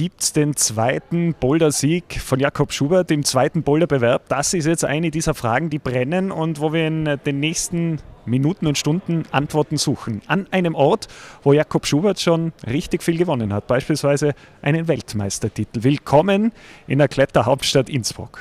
gibt es den zweiten Boulder-Sieg von Jakob Schubert im zweiten Boulderbewerb. Das ist jetzt eine dieser Fragen, die brennen und wo wir in den nächsten Minuten und Stunden Antworten suchen. An einem Ort, wo Jakob Schubert schon richtig viel gewonnen hat, beispielsweise einen Weltmeistertitel. Willkommen in der Kletterhauptstadt Innsbruck.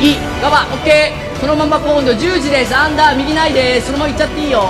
右ガバ OK そのまま今度10時ですアンダー右ないですそのまま行っちゃっていいよ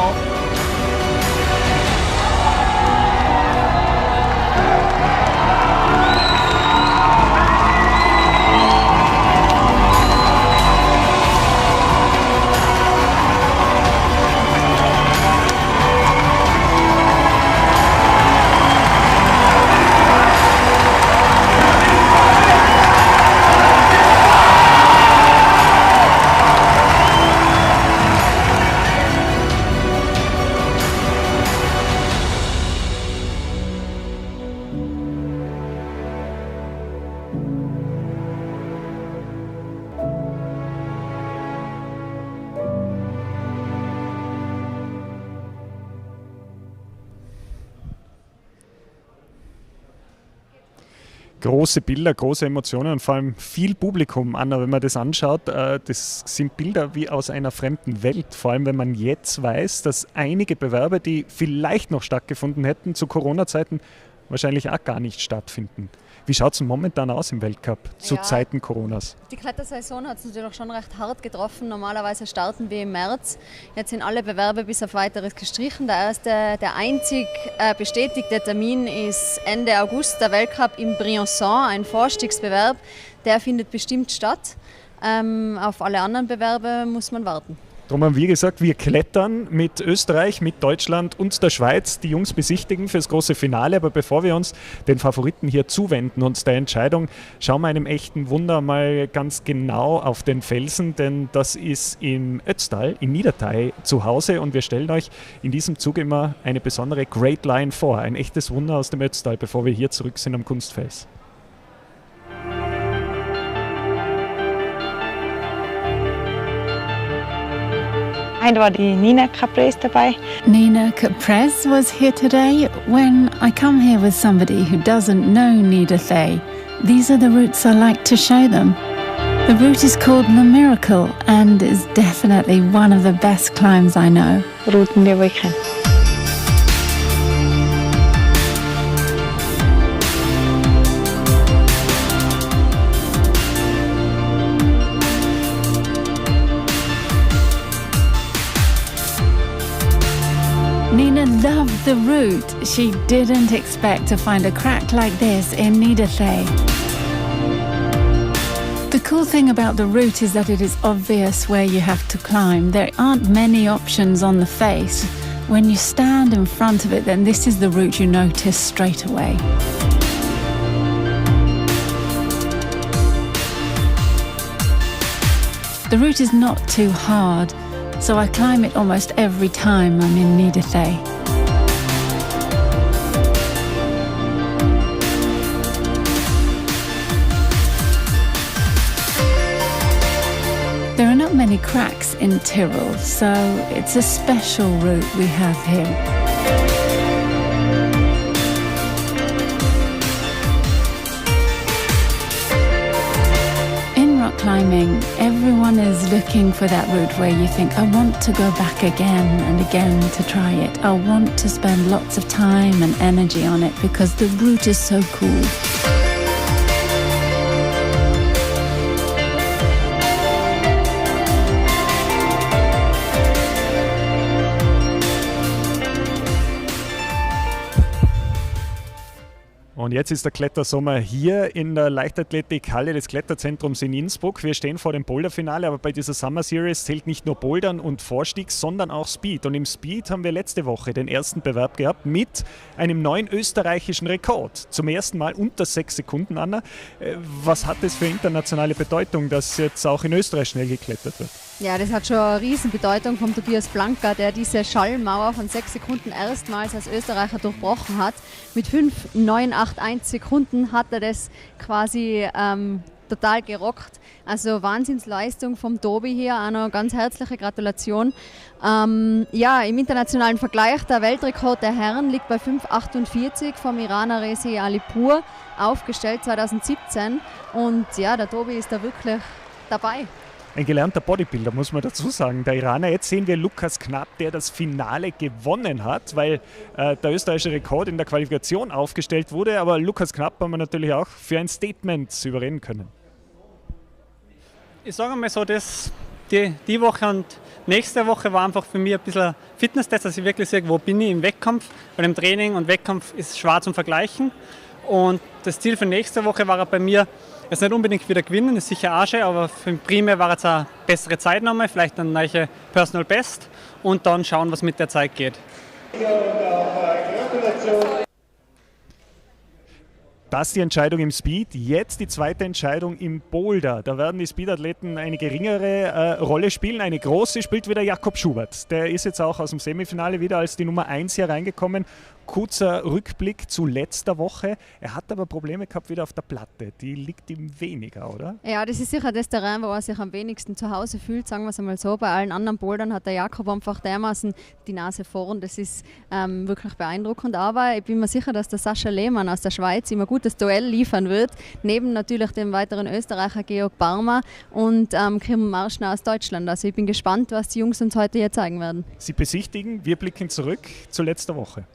Große Bilder, große Emotionen und vor allem viel Publikum, Anna, wenn man das anschaut. Das sind Bilder wie aus einer fremden Welt. Vor allem, wenn man jetzt weiß, dass einige Bewerbe, die vielleicht noch stattgefunden hätten, zu Corona-Zeiten wahrscheinlich auch gar nicht stattfinden. Wie schaut es momentan aus im Weltcup zu Zeiten Coronas? Die Klettersaison hat es natürlich schon recht hart getroffen. Normalerweise starten wir im März. Jetzt sind alle Bewerbe bis auf weiteres gestrichen. Der einzig bestätigte Termin ist Ende August, der Weltcup in Briançon, ein Vorstiegsbewerb. Der findet bestimmt statt. Auf alle anderen Bewerbe muss man warten. Darum haben wir gesagt, wir klettern mit Österreich, mit Deutschland und der Schweiz, die Jungs besichtigen fürs große Finale. Aber bevor wir uns den Favoriten hier zuwenden und der Entscheidung, schauen wir einem echten Wunder mal ganz genau auf den Felsen, denn das ist im Ötztal, in Niedertay zu Hause und wir stellen euch in diesem Zug immer eine besondere Great Line vor, ein echtes Wunder aus dem Ötztal, bevor wir hier zurück sind am Kunstfels. Heute war die Nina Caprese dabei. Nina Caprese was here today. When I come here with somebody who doesn't know Nida Thay, these are the routes I like to show them. The route is called The Miracle and is definitely one of the best climbs I know. Routen, die wir kennen. Nina loved the route. She didn't expect to find a crack like this in Nida Thay. The cool thing about the route is that it is obvious where you have to climb. There aren't many options on the face. When you stand in front of it, then this is the route you notice straight away. The route is not too hard, so I climb it almost every time I'm in Nida Thay. There are not many cracks in Tyrol, so it's a special route we have here. In rock climbing, everyone is looking for that route where you think, I want to go back again and again to try it. I want to spend lots of time and energy on it because the route is so cool. Und jetzt ist der Klettersommer hier in der Leichtathletikhalle des Kletterzentrums in Innsbruck. Wir stehen vor dem Boulderfinale, aber bei dieser Summer Series zählt nicht nur Bouldern und Vorstieg, sondern auch Speed. Und im Speed haben wir letzte Woche den ersten Bewerb gehabt mit einem neuen österreichischen Rekord. Zum ersten Mal unter 6 Sekunden, Anna. Was hat das für internationale Bedeutung, dass jetzt auch in Österreich schnell geklettert wird? Ja, das hat schon eine Riesenbedeutung vom Tobias Blanka, der diese Schallmauer von 6 Sekunden erstmals als Österreicher durchbrochen hat. Mit 5,981 Sekunden hat er das quasi total gerockt. Also Wahnsinnsleistung vom Tobi hier, auch noch ganz herzliche Gratulation. Ja, im internationalen Vergleich, der Weltrekord der Herren liegt bei 5,48 vom Iraner Rezi Alipur, aufgestellt 2017. Und ja, der Tobi ist da wirklich dabei. Ein gelernter Bodybuilder, muss man dazu sagen, der Iraner. Jetzt sehen wir Lukas Knapp, der das Finale gewonnen hat, weil der österreichische Rekord in der Qualifikation aufgestellt wurde. Aber Lukas Knapp haben wir natürlich auch für ein Statement überreden können. Ich sage mal so, dass die Woche und nächste Woche war einfach für mich ein bisschen Fitnesstest, dass ich wirklich sehe, wo bin ich im Wettkampf. Bei dem Training und Wettkampf ist schwer zum Vergleichen. Und das Ziel für nächste Woche war bei mir, jetzt nicht unbedingt wieder gewinnen, ist sicher auch schön, aber für den Primär war jetzt eine bessere Zeit nochmal, vielleicht eine neue Personal Best und dann schauen, was mit der Zeit geht. Das ist die Entscheidung im Speed. Jetzt die zweite Entscheidung im Boulder. Da werden die Speedathleten eine geringere Rolle spielen. Eine große spielt wieder Jakob Schubert. Der ist jetzt auch aus dem Semifinale wieder als die Nummer 1 hier reingekommen. Kurzer Rückblick zu letzter Woche. Er hat aber Probleme gehabt wieder auf der Platte. Die liegt ihm weniger, oder? Ja, das ist sicher das Terrain, wo er sich am wenigsten zu Hause fühlt, sagen wir es einmal so. Bei allen anderen Bouldern hat der Jakob einfach dermaßen die Nase vorn. Das ist wirklich beeindruckend. Aber ich bin mir sicher, dass der Sascha Lehmann aus der Schweiz ihm ein gutes Duell liefern wird. Neben natürlich dem weiteren Österreicher Georg Barmer und Kim Marschner aus Deutschland. Also ich bin gespannt, was die Jungs uns heute hier zeigen werden. Sie besichtigen, wir blicken zurück zu letzter Woche.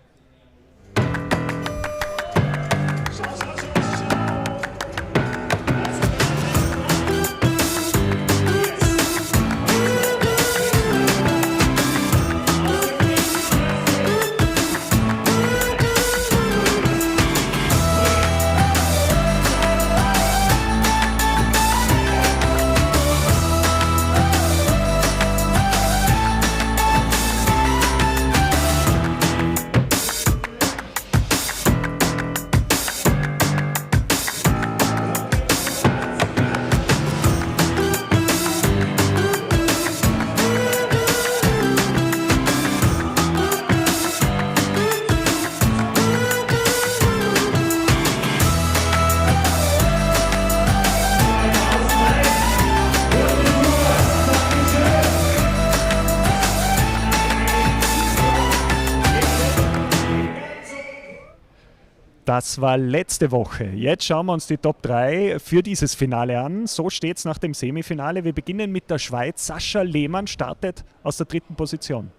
Das war letzte Woche. Jetzt schauen wir uns die Top 3 für dieses Finale an. So steht es nach dem Semifinale. Wir beginnen mit der Schweiz. Sascha Lehmann startet aus der 3. Position.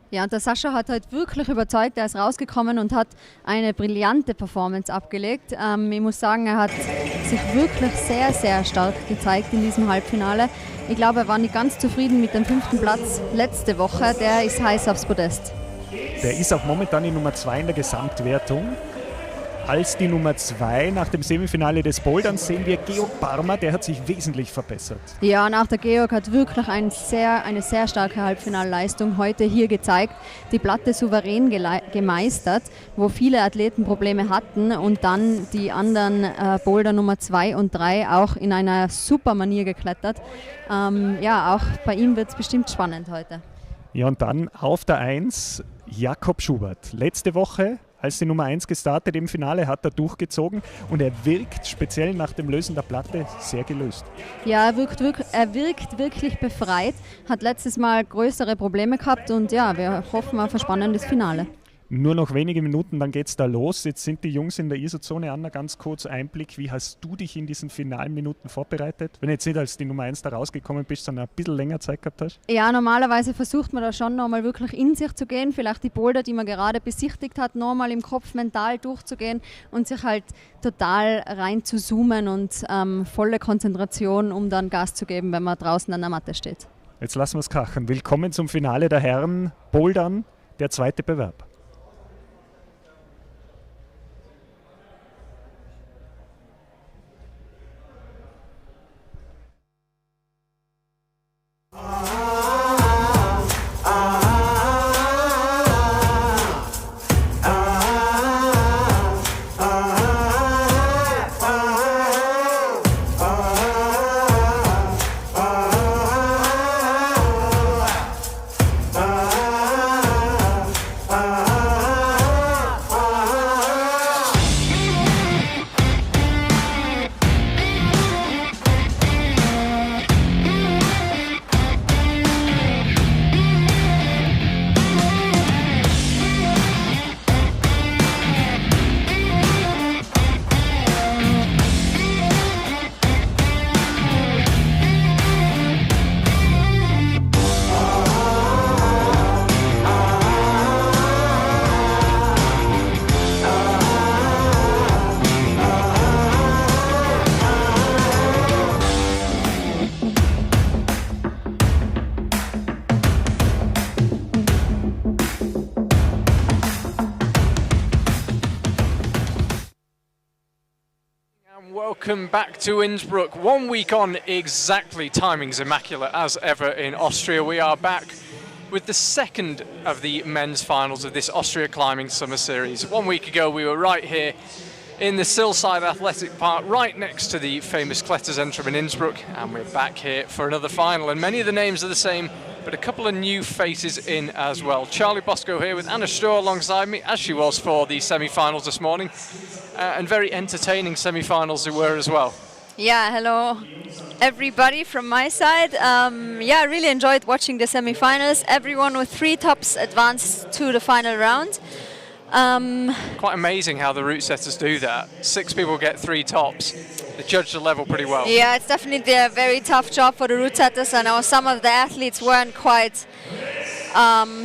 Ja, und der Sascha hat halt wirklich überzeugt. Er ist rausgekommen und hat eine brillante Performance abgelegt. Ich muss sagen, er hat sich wirklich sehr, sehr stark gezeigt in diesem Halbfinale. Ich glaube, er war nicht ganz zufrieden mit dem 5. Platz letzte Woche. Der ist heiß aufs Podest. Der ist auch momentan die Nummer 2 in der Gesamtwertung. Als die Nummer 2 nach dem Semifinale des Boulderns sehen wir Georg Barmer, der hat sich wesentlich verbessert. Ja, und auch der Georg hat wirklich eine sehr starke Halbfinalleistung heute hier gezeigt. Die Platte souverän gemeistert, wo viele Athleten Probleme hatten und dann die anderen Boulder Nummer 2 und 3 auch in einer super Manier geklettert. Ja, auch bei ihm wird es bestimmt spannend heute. Ja, und dann auf der 1 Jakob Schubert. Letzte Woche als die Nummer 1 gestartet im Finale, hat er durchgezogen und er wirkt speziell nach dem Lösen der Platte sehr gelöst. Ja, er wirkt wirklich befreit, hat letztes Mal größere Probleme gehabt und ja, wir hoffen auf ein spannendes Finale. Nur noch wenige Minuten, dann geht's da los. Jetzt sind die Jungs in der ISO-Zone. Anna, ganz kurz Einblick. Wie hast du dich in diesen finalen Minuten vorbereitet? Wenn du jetzt nicht als die Nummer 1 da rausgekommen bist, sondern ein bisschen länger Zeit gehabt hast? Ja, normalerweise versucht man da schon nochmal wirklich in sich zu gehen. Vielleicht die Boulder, die man gerade besichtigt hat, nochmal im Kopf mental durchzugehen und sich halt total rein zu zoomen und volle Konzentration, um dann Gas zu geben, wenn man draußen an der Matte steht. Jetzt lassen wir es krachen. Willkommen zum Finale der Herren. Bouldern, der zweite Bewerb. Welcome back to Innsbruck. 1 week on exactly, timing's immaculate as ever in Austria. We are back with the second of the men's finals of this Austria Climbing Summer Series. 1 week ago we were right here in the Silside Athletic Park, right next to the famous Kletterzentrum in Innsbruck, and we're back here for another final. And many of the names are the same, but a couple of new faces in as well. Charlie Bosco here with Anna Sturr alongside me, as she was for the semi-finals this morning. And very entertaining semi-finals they were as well. Yeah, hello everybody from my side. Yeah, I really enjoyed watching the semi-finals. Everyone with 3 tops advanced to the final round. Quite amazing how the route setters do that. 6 people get 3 tops. They judge the level pretty well. Yeah, it's definitely a very tough job for the route setters. I know some of the athletes weren't quite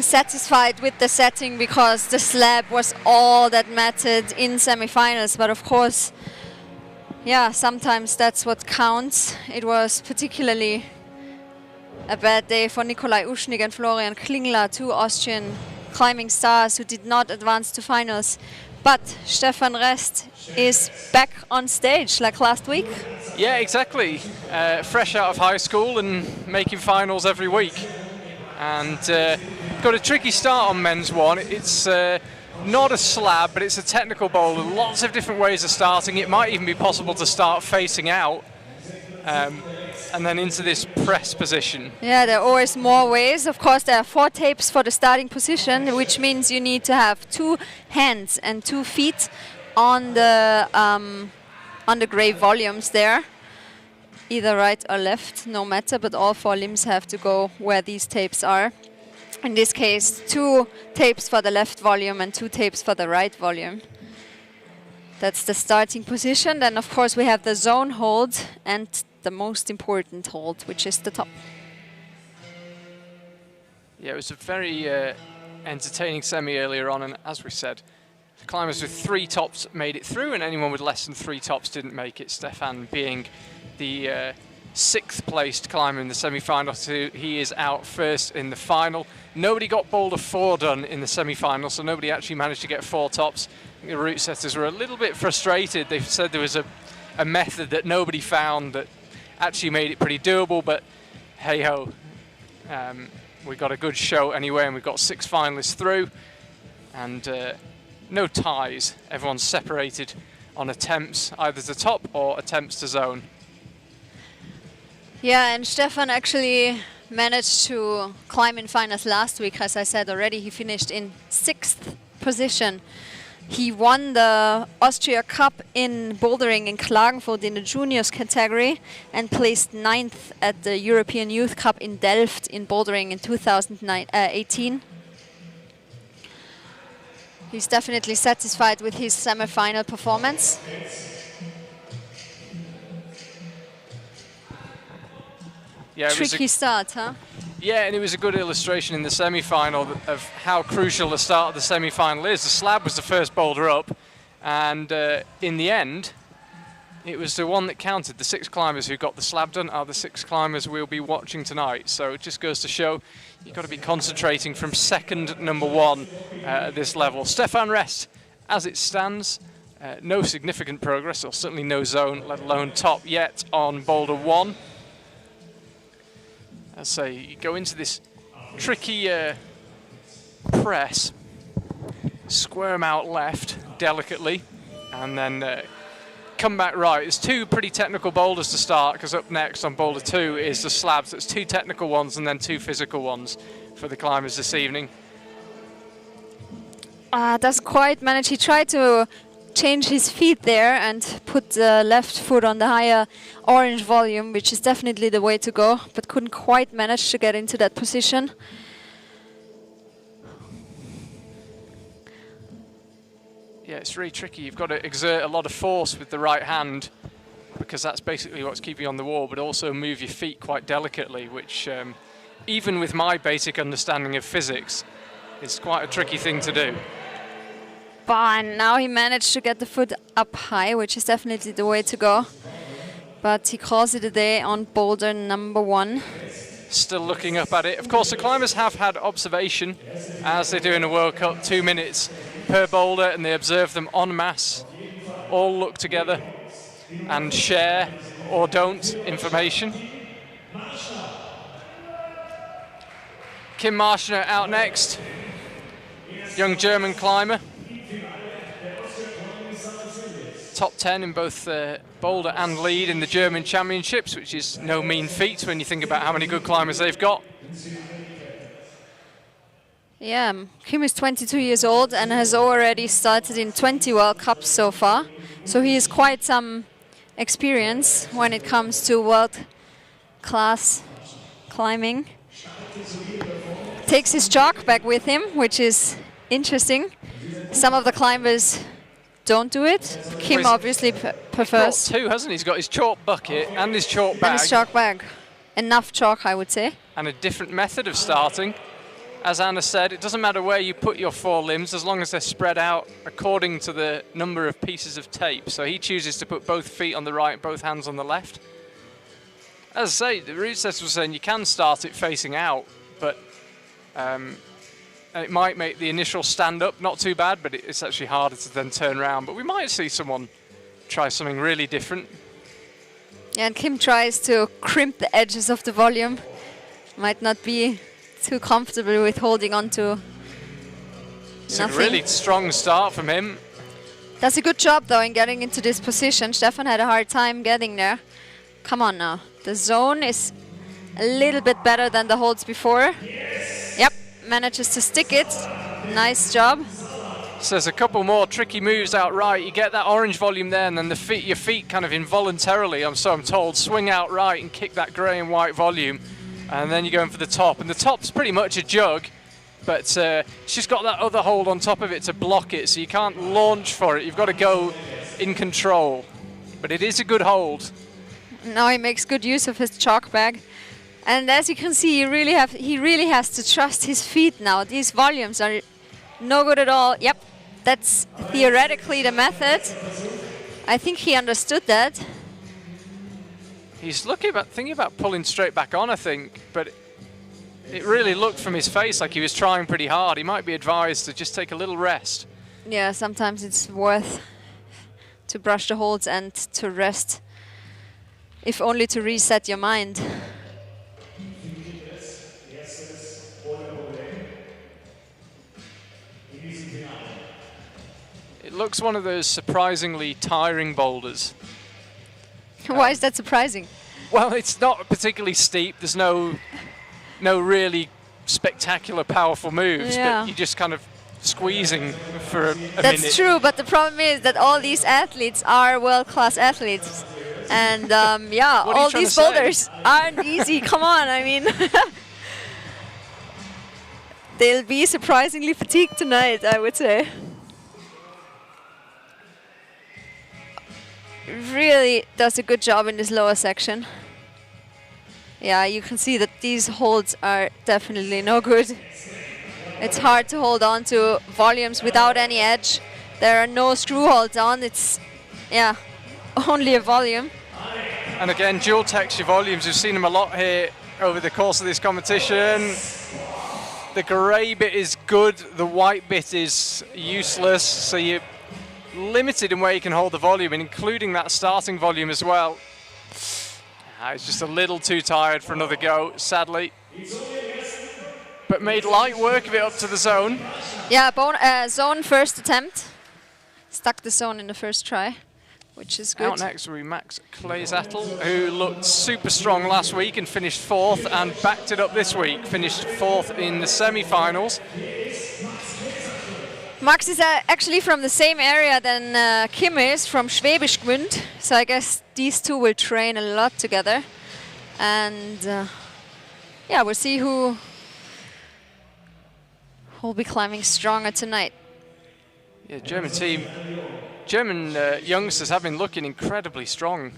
satisfied with the setting because the slab was all that mattered in semi-finals. But of course, yeah, sometimes that's what counts. It was particularly a bad day for Nikolai Uschnig and Florian Klingler, 2 Austrian climbing stars who did not advance to finals. But Stefan Rest is back on stage like last week. Yeah, exactly. Fresh out of high school and making finals every week. And got a tricky start on men's one. It's not a slab, but it's a technical boulder. Lots of different ways of starting. It might even be possible to start facing out and then into this press position. Yeah, there are always more ways. Of course, there are 4 tapes for the starting position, which means you need to have 2 hands and 2 feet on the gray volumes there. Either right or left, no matter, but all 4 limbs have to go where these tapes are. In this case, 2 tapes for the left volume and 2 tapes for the right volume. That's the starting position. Then of course we have the zone hold and the most important hold, which is the top. Yeah, it was a very entertaining semi earlier on, and as we said, the climbers with 3 tops made it through, and anyone with less than 3 tops didn't make it. Stefan being the 6th placed climber in the semi-final, so he is out first in the final. Nobody got boulder 4 done in the semi-final, so nobody actually managed to get 4 tops. The route setters were a little bit frustrated. They said there was a method that nobody found that actually made it pretty doable, but hey-ho. We got a good show anyway, and we've got 6 finalists through, and no ties. Everyone's separated on attempts, either to top or attempts to zone. Yeah, and Stefan actually managed to climb in finals last week. As I said already, he finished in 6th position. He won the Austria Cup in bouldering in Klagenfurt in the juniors category and placed 9th at the European Youth Cup in Delft in bouldering in 2018. He's definitely satisfied with his semi-final performance. Yeah, tricky start, huh? Yeah, and it was a good illustration in the semi-final of how crucial the start of the semi-final is. The slab was the first boulder up, and in the end, it was the one that counted. The 6 climbers who got the slab done are the 6 climbers we'll be watching tonight. So it just goes to show you've got to be concentrating from second number 1 at this level. Stefan Rest, as it stands, no significant progress, or certainly no zone, let alone top yet on boulder 1. As I say, you go into this tricky press, squirm out left delicately, and then come back right. There's 2 pretty technical boulders to start, because up next on boulder 2 is the slabs. That's 2 technical ones and then 2 physical ones for the climbers this evening. Doesn't quite manage. He tried to change his feet there and put the left foot on the higher orange volume, which is definitely the way to go, but couldn't quite manage to get into that position. Yeah, it's really tricky. You've got to exert a lot of force with the right hand, because that's basically what's keeping you on the wall, but also move your feet quite delicately, which even with my basic understanding of physics, is quite a tricky thing to do. But now he managed to get the foot up high, which is definitely the way to go. But he calls it a day on boulder number 1. Still looking up at it. Of course, the climbers have had observation, as they do in a World Cup, 2 minutes per boulder, and they observe them en masse, all look together and share or don't information. Kim Marschner out next, young German climber. Top 10 in both boulder and lead in the German Championships, which is no mean feat when you think about how many good climbers they've got. Yeah, Kim is 22 years old and has already started in 20 World Cups so far. So he has quite some experience when it comes to world-class climbing. Takes his chalk bag with him, which is interesting. Some of the climbers don't do it. Kim obviously prefers. He's got 2, hasn't he? He's got his chalk bucket and his chalk bag. And his chalk bag. Enough chalk, I would say. And a different method of starting. As Anna said, it doesn't matter where you put your 4 limbs, as long as they're spread out according to the number of pieces of tape. So he chooses to put both feet on the right, both hands on the left. As I say, the route setter was saying you can start it facing out, but it might make the initial stand-up not too bad, but it's actually harder to then turn around. But we might see someone try something really different. Yeah, and Kim tries to crimp the edges of the volume. Might not be too comfortable with holding on to It's nothing. a really strong start from him. Does a good job though in getting into this position. Stefan had a hard time getting there. Come on now. The zone is a little bit better than the holds before. Yep, manages to stick it. Nice job. So there's a couple more tricky moves out right. You get that orange volume there, and then your feet kind of involuntarily, I'm told, swing out right and kick that grey and white volume. And then you're going for the top. And the top's pretty much a jug, but it's just got that other hold on top of it to block it, so you can't launch for it. You've got to go in control, but it is a good hold. Now he makes good use of his chalk bag. And as you can see, he really has to trust his feet now. These volumes are no good at all. Yep, that's theoretically the method. I think he understood that. He's thinking about pulling straight back on, I think, but it really looked from his face like he was trying pretty hard. He might be advised to just take a little rest. Yeah, sometimes it's worth to brush the holds and to rest, if only to reset your mind. It looks one of those surprisingly tiring boulders. Why is that surprising? Well, it's not particularly steep. There's no really spectacular, powerful moves, but you're just kind of squeezing for a minute. That's true, but the problem is that all these athletes are world-class athletes. And all these boulders aren't easy. Come on, I mean. They'll be surprisingly fatigued tonight, I would say. Really does a good job in this lower section. Yeah, you can see that these holds are definitely no good. It's hard to hold on to volumes without any edge. There are no screw holds on. It's, only a volume. And again, dual texture volumes. We've seen them a lot here over the course of this competition. The grey bit is good. The white bit is useless. So you're limited in where you can hold the volume, and including that starting volume as well. It's just a little too tired for another go, sadly. But made light work of it up to the zone. Yeah, zone first attempt. Stuck the zone in the first try, which is good. Out next will be Max Kleesattel, who looked super strong last week and finished 4th, and backed it up this week, finished 4th in the semi-finals. Max is actually from the same area than Kim is, from Schwäbisch Gmünd. So I guess these two will train a lot together. And we'll see who will be climbing stronger tonight. Yeah, German youngsters have been looking incredibly strong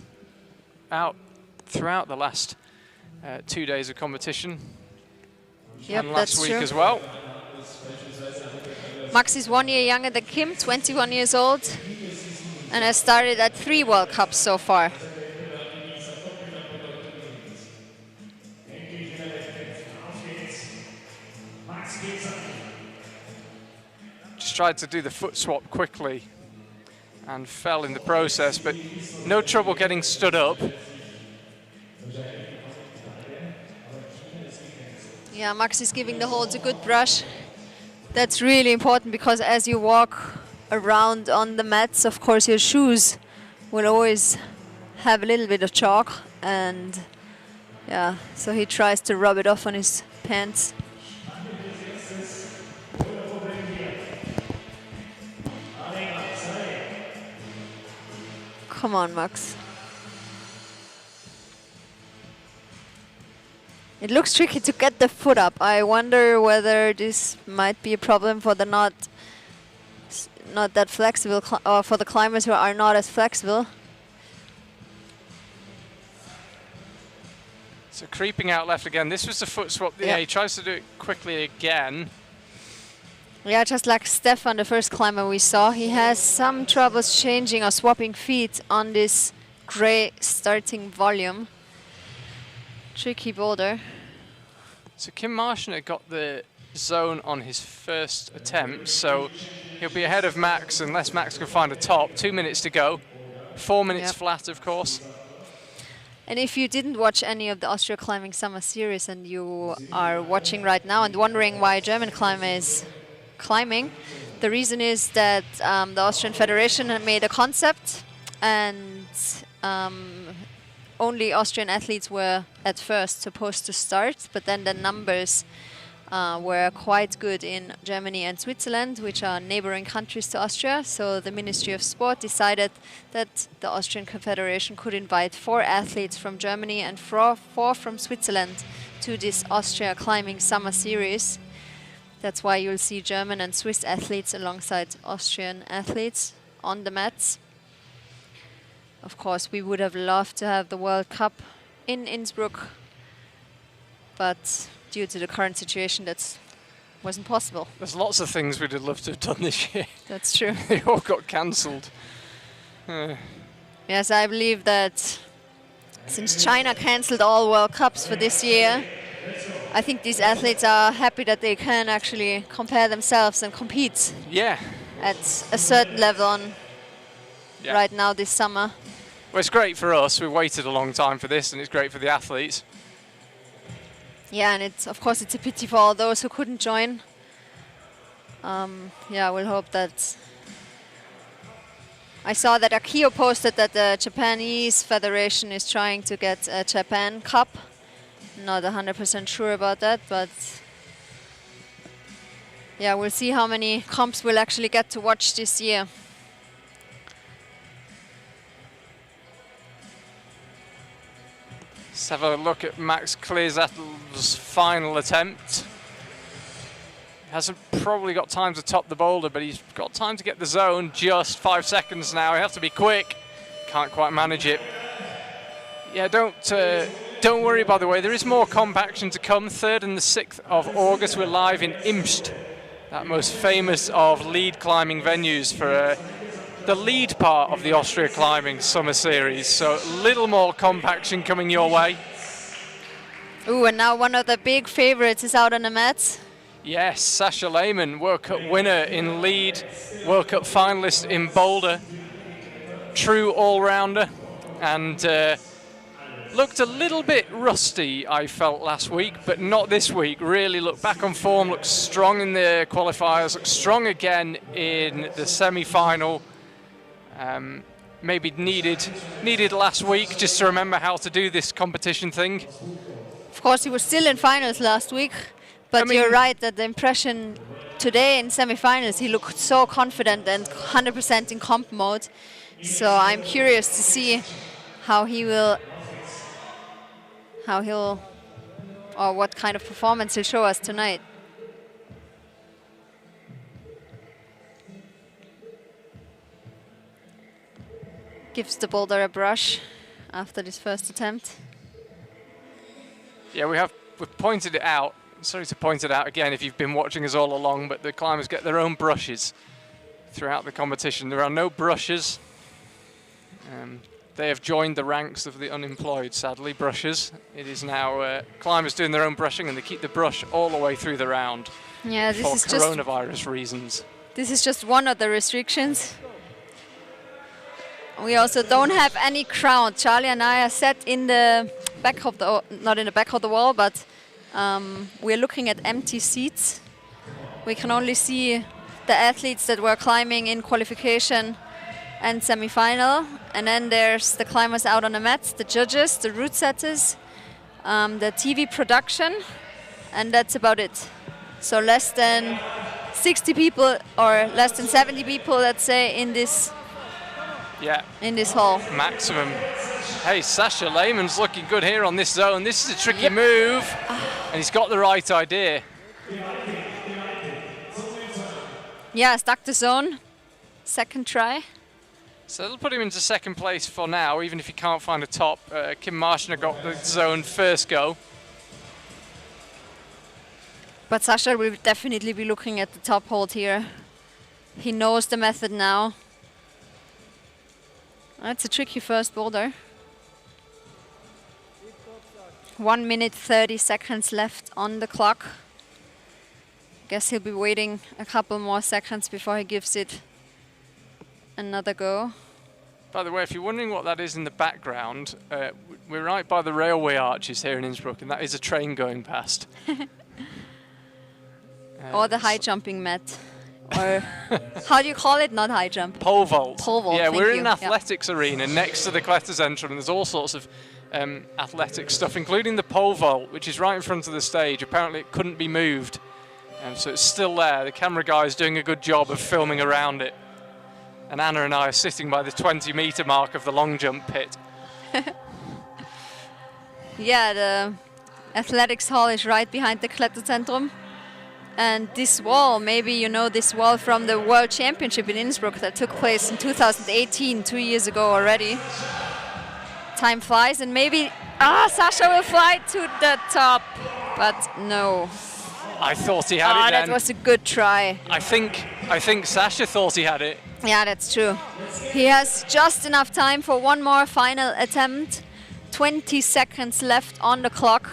out throughout the last 2 days of competition. Yep, and last week true. as well. Max is 1 year younger than Kim, 21 years old, and has started at 3 World Cups so far. Just tried to do the foot swap quickly and fell in the process, but no trouble getting stood up. Yeah, Max is giving the holds a good brush. That's really important, because as you walk around on the mats, of course your shoes will always have a little bit of chalk, and so he tries to rub it off on his pants. Come on, Max. It looks tricky to get the foot up. I wonder whether this might be a problem for the not that flexible, or for the climbers who are not as flexible. So creeping out left again. This was the foot swap. Yeah, he tries to do it quickly again. Yeah, just like Stefan, the first climber we saw, he has some troubles changing or swapping feet on this grey starting volume. Tricky boulder. So Kim Marschner got the zone on his first attempt, so he'll be ahead of Max unless Max can find a top. 2 minutes to go. 4 minutes flat, of course. And if you didn't watch any of the Austria Climbing Summer Series and you are watching right now and wondering why a German climber is climbing, the reason is that the Austrian Federation had made a concept, and only Austrian athletes were at first supposed to start, but then the numbers were quite good in Germany and Switzerland, which are neighboring countries to Austria. So the Ministry of Sport decided that the Austrian Confederation could invite 4 athletes from Germany and 4 from Switzerland to this Austria Climbing Summer Series. That's why you'll see German and Swiss athletes alongside Austrian athletes on the mats. Of course, we would have loved to have the World Cup in Innsbruck, but due to the current situation, that wasn't possible. There's lots of things we'd have loved to have done this year. That's true. They all got cancelled. Yes, I believe that since China cancelled all World Cups for this year, I think these athletes are happy that they can actually compare themselves and compete Yeah. at a certain level on Yeah. right now this summer. Well, it's great for us. We waited a long time for this, and it's great for the athletes. Yeah, and of course it's a pity for all those who couldn't join. Yeah, we'll hope that... I saw that Akio posted that the Japanese Federation is trying to get a Japan Cup. Not 100% sure about that, but yeah, we'll see how many comps we'll actually get to watch this year. Let's have a look at Max Klirzettel's final attempt. Hasn't probably got time to top the boulder, but he's got time to get the zone. Just 5 seconds now. He has to be quick. Can't quite manage it. Yeah, don't worry, by the way. There is more comp action to come. 3rd and the 6th of August, we're live in Imst, that most famous of lead climbing venues for the lead part of the Austria Climbing Summer Series. So a little more comp action coming your way. Ooh, and now one of the big favorites is out on the mats. Yes, Sascha Lehmann, World Cup winner in lead, World Cup finalist in boulder, true all-rounder, and looked a little bit rusty, I felt, last week, but not this week. Really looked back on form, looked strong in the qualifiers, looked strong again in the semi-final. Maybe needed last week just to remember how to do this competition thing. Of course, he was still in finals last week. But you're right that the impression today in semi-finals, he looked so confident and 100% in comp mode. So I'm curious to see how he'll, or what kind of performance he'll show us tonight. Gives the boulder a brush after this first attempt. Yeah, we've pointed it out. Sorry to point it out again if you've been watching us all along, but the climbers get their own brushes throughout the competition. There are no brushes. They have joined the ranks of the unemployed, sadly, brushers. It is now climbers doing their own brushing, and they keep the brush all the way through the round. Yeah, this for is coronavirus reasons. This is just one of the restrictions. We also don't have any crowd. Charlie and I are sat in the back of the, not in the back of the wall, but we're looking at empty seats. We can only see the athletes that were climbing in qualification and semi-final. And then there's the climbers out on the mats, the judges, the route setters, the TV production, and that's about it. So less than 60 people or less than 70 people, let's say, in this hall. Maximum. Hey, Sascha Lehmann's looking good here on this zone. This is a tricky move, and he's got the right idea. Yeah, stuck the zone. Second try. So it'll put him into second place for now, even if he can't find a top. Kim Marschner got the zone first go. But Sascha will definitely be looking at the top hold here. He knows the method now. That's a tricky first boulder. 1 minute 30 seconds left on the clock. Guess he'll be waiting a couple more seconds before he gives it another go. By the way, if you're wondering what that is in the background, we're right by the railway arches here in Innsbruck, and that is a train going past. Or the high jumping mat. Or how do you call it? Not high jump. Pole vault. Pole vault. Yeah, we're in an you. athletics arena next to the Kletterzentrum, and there's all sorts of athletic stuff, including the pole vault, which is right in front of the stage. Apparently it couldn't be moved, so it's still there. The camera guy is doing a good job of filming around it. And Anna and I are sitting by the 20-meter mark of the long jump pit. Yeah, the athletics hall is right behind the Kletterzentrum. And this wall, maybe you know this wall from the World Championship in Innsbruck that took place in 2018, 2 years ago already. Time flies, and maybe Sasha will fly to the top, but no. I thought he had it then. That was a good try. I think Sasha thought he had it. Yeah, that's true. He has just enough time for one more final attempt. 20 seconds left on the clock.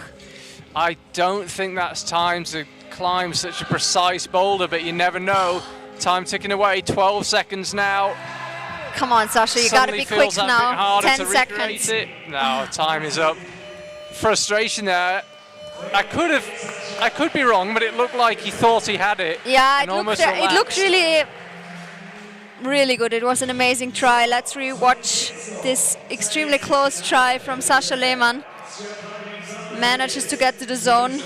I don't think that's time to climb such a precise boulder, but you never know. Time ticking away, 12 seconds now. Come on, Sasha, you gotta be quick now. 10 seconds. No, time is up. Frustration there. I could be wrong, but it looked like he thought he had it. Yeah, it looked really, really good. It was an amazing try. Let's rewatch this extremely close try from Sasha Lehmann. Manages to get to the zone.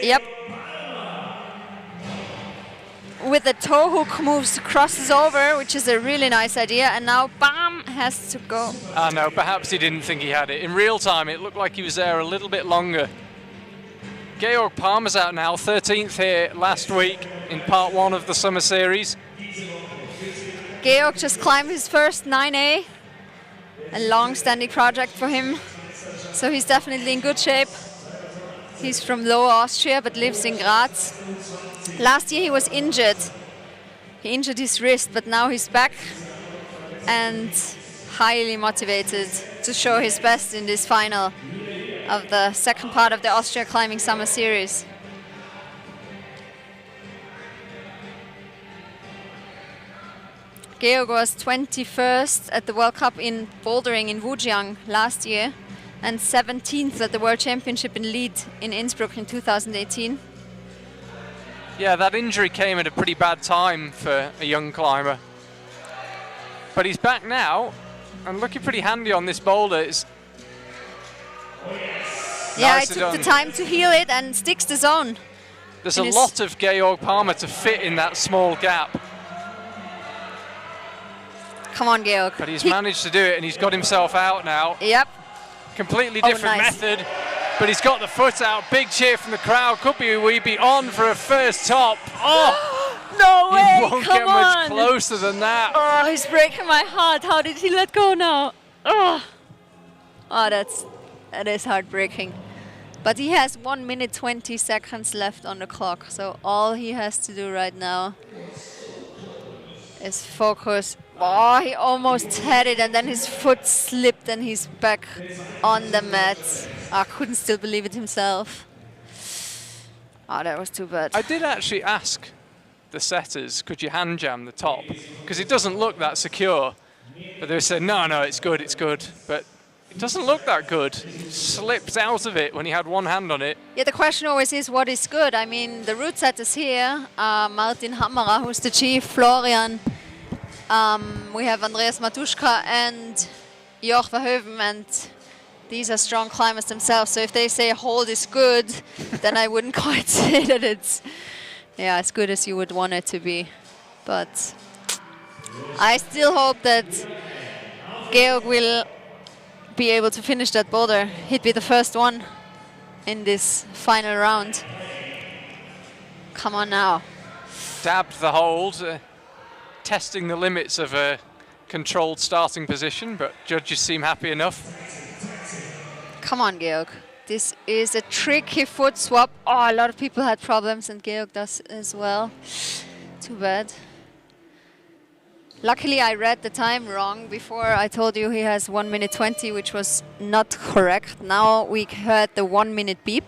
Yep. With the toe hook moves, crosses over, which is a really nice idea, and now bam, has to go. No, perhaps he didn't think he had it. In real time, it looked like he was there a little bit longer. Georg Palmer's out now, 13th here last week in part 1 of the Summer Series. Georg just climbed his first 9A, a long-standing project for him, so he's definitely in good shape. He's from Lower Austria but lives in Graz. Last year he was injured. He injured his wrist, but now he's back and highly motivated to show his best in this final of the second part of the Austria Climbing Summer Series. Georg was 21st at the World Cup in bouldering in Wujiang last year and 17th at the World Championship in lead in Innsbruck in 2018. Yeah, that injury came at a pretty bad time for a young climber. But he's back now and looking pretty handy on this boulder. Yeah, it took the time to heal it and sticks the zone. There's a lot of Georg Palmer to fit in that small gap. Come on, Georg. But he's managed to do it and he's got himself out now. Yep. Completely different method, but he's got the foot out. Big cheer from the crowd. Could be Iwibi on for a first top. Oh! No way! He won't get much closer than that. Oh, he's breaking my heart. How did he let go now? Oh, that is heartbreaking. But he has 1 minute 20 seconds left on the clock, so all he has to do right now is focus. Oh, he almost had it, and then his foot slipped and he's back on the mat. I couldn't still believe it himself. Oh, that was too bad. I did actually ask the setters, could you hand jam the top? Because it doesn't look that secure. But they said, no, it's good, it's good. But it doesn't look that good. Slipped out of it when he had one hand on it. Yeah, the question always is, what is good? I mean, the route setters here, Martin Hammerer, who's the chief, Florian, we have Andreas Matuszka and Jörg Verhoeven, and these are strong climbers themselves. So if they say hold is good, then I wouldn't quite say that it's as good as you would want it to be. But I still hope that Georg will be able to finish that boulder. He'd be the first one in this final round. Come on now. Dabbed the hold. Testing the limits of a controlled starting position, but judges seem happy enough. Come on, Georg. This is a tricky foot swap. Oh, a lot of people had problems, and Georg does as well. Too bad. Luckily, I read the time wrong before. I told you he has 1 minute 20, which was not correct. Now we heard the 1 minute beep.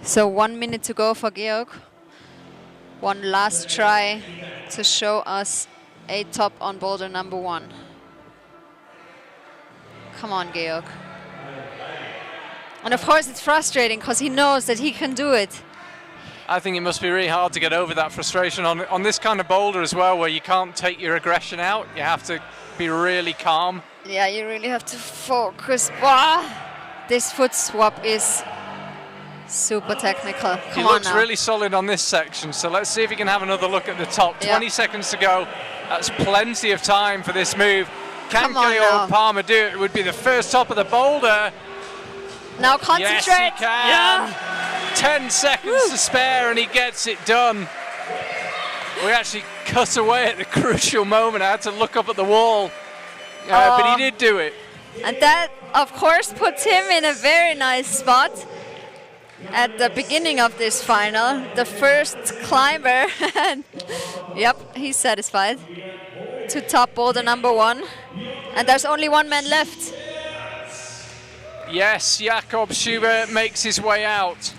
So 1 minute to go for Georg. One last try to show us a top on boulder number 1. Come on, Georg. And of course it's frustrating because he knows that he can do it. I think it must be really hard to get over that frustration on this kind of boulder as well, where you can't take your aggression out. You have to be really calm. Yeah, you really have to focus. Wow. This foot swap is super technical. He looks really solid on this section, so let's see if he can have another look at the top. 20 seconds to go. That's plenty of time for this move. Can Georg Palmer do it? It would be the first top of the boulder. Now concentrate. Yes, he can. 10 seconds to spare and he gets it done. We actually cut away at the crucial moment. I had to look up at the wall, but he did do it. And that, of course, puts him in a very nice spot at the beginning of this final. The first climber, yep, he's satisfied, to top boulder number 1. And there's only one man left. Yes, Jakob Schubert makes his way out.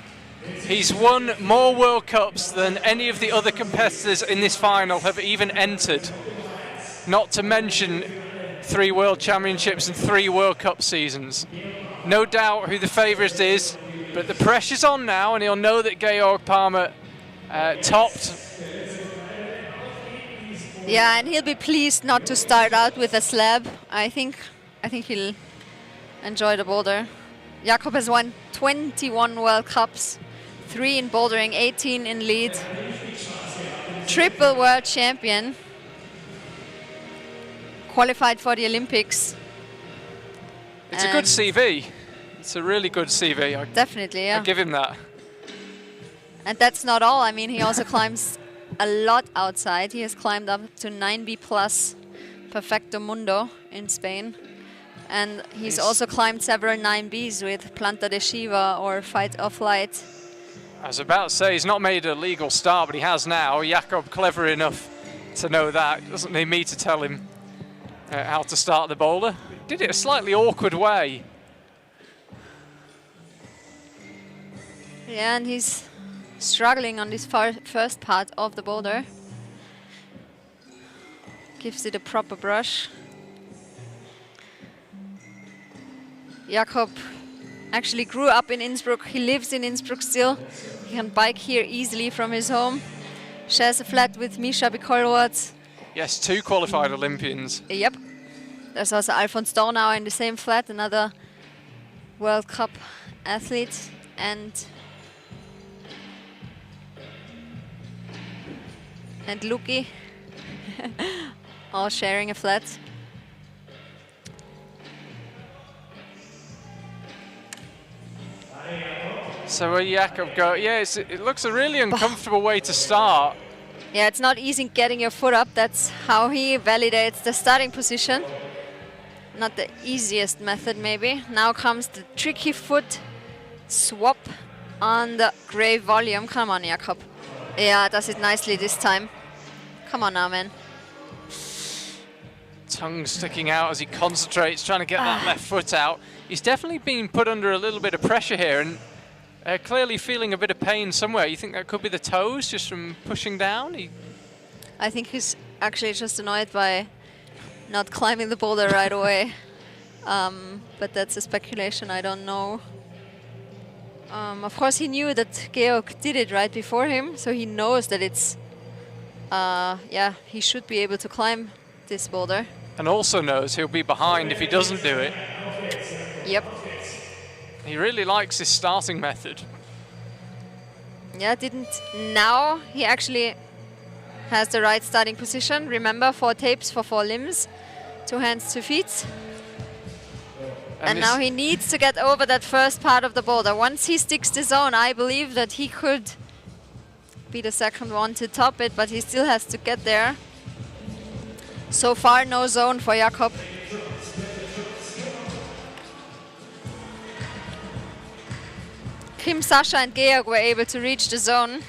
He's won more World Cups than any of the other competitors in this final have even entered. Not to mention 3 World Championships and 3 World Cup seasons. No doubt who the favourite is, but the pressure's on now and he'll know that Georg Palmer topped. Yeah, and he'll be pleased not to start out with a slab. I think he'll enjoy the boulder. Jakob has won 21 World Cups, 3 in bouldering, 18 in lead. Triple world champion. Qualified for the Olympics. It's a good CV. It's a really good CV. Definitely, yeah. I give him that. And that's not all. I mean, he also climbs a lot outside. He has climbed up to 9B plus Perfecto Mundo in Spain. And he's also climbed several 9Bs with Planta de Shiva or Fight of Light. I was about to say, he's not made a legal start, but he has now. Jakob clever enough to know that. Doesn't need me to tell him how to start the boulder. Did it a slightly awkward way. Yeah, and he's struggling on this first part of the boulder. Gives it a proper brush. Jakob actually grew up in Innsbruck. He lives in Innsbruck still. He can bike here easily from his home. Shares a flat with Misha Bikolowat. Yes, 2 qualified Olympians. Yep. There's also Alfons Dornauer in the same flat, another World Cup athlete. And Luki, all sharing a flat. So where Jakob go? Yeah, it looks a really uncomfortable way to start. Yeah, it's not easy getting your foot up. That's how he validates the starting position. Not the easiest method, maybe. Now comes the tricky foot swap on the gray volume. Come on, Jakob. Yeah, does it nicely this time. Come on now, man. Tongue sticking out as he concentrates, trying to get that left foot out. He's definitely been put under a little bit of pressure here and clearly feeling a bit of pain somewhere. You think that could be the toes just from pushing down? I think he's actually just annoyed by not climbing the boulder right away. But that's a speculation, I don't know. Of course, he knew that Georg did it right before him, so he knows that it's, yeah, he should be able to climb this boulder. And also knows he'll be behind if he doesn't do it. Yep. He really likes his starting method. Yeah, now he actually has the right starting position. Remember, 4 tapes for 4 limbs, 2 hands, 2 feet. And now he needs to get over that first part of the boulder. Once he sticks the zone, I believe that he could be the second one to top it, but he still has to get there. So far, no zone for Jakob. Kim, Sasha and Georg were able to reach the zone.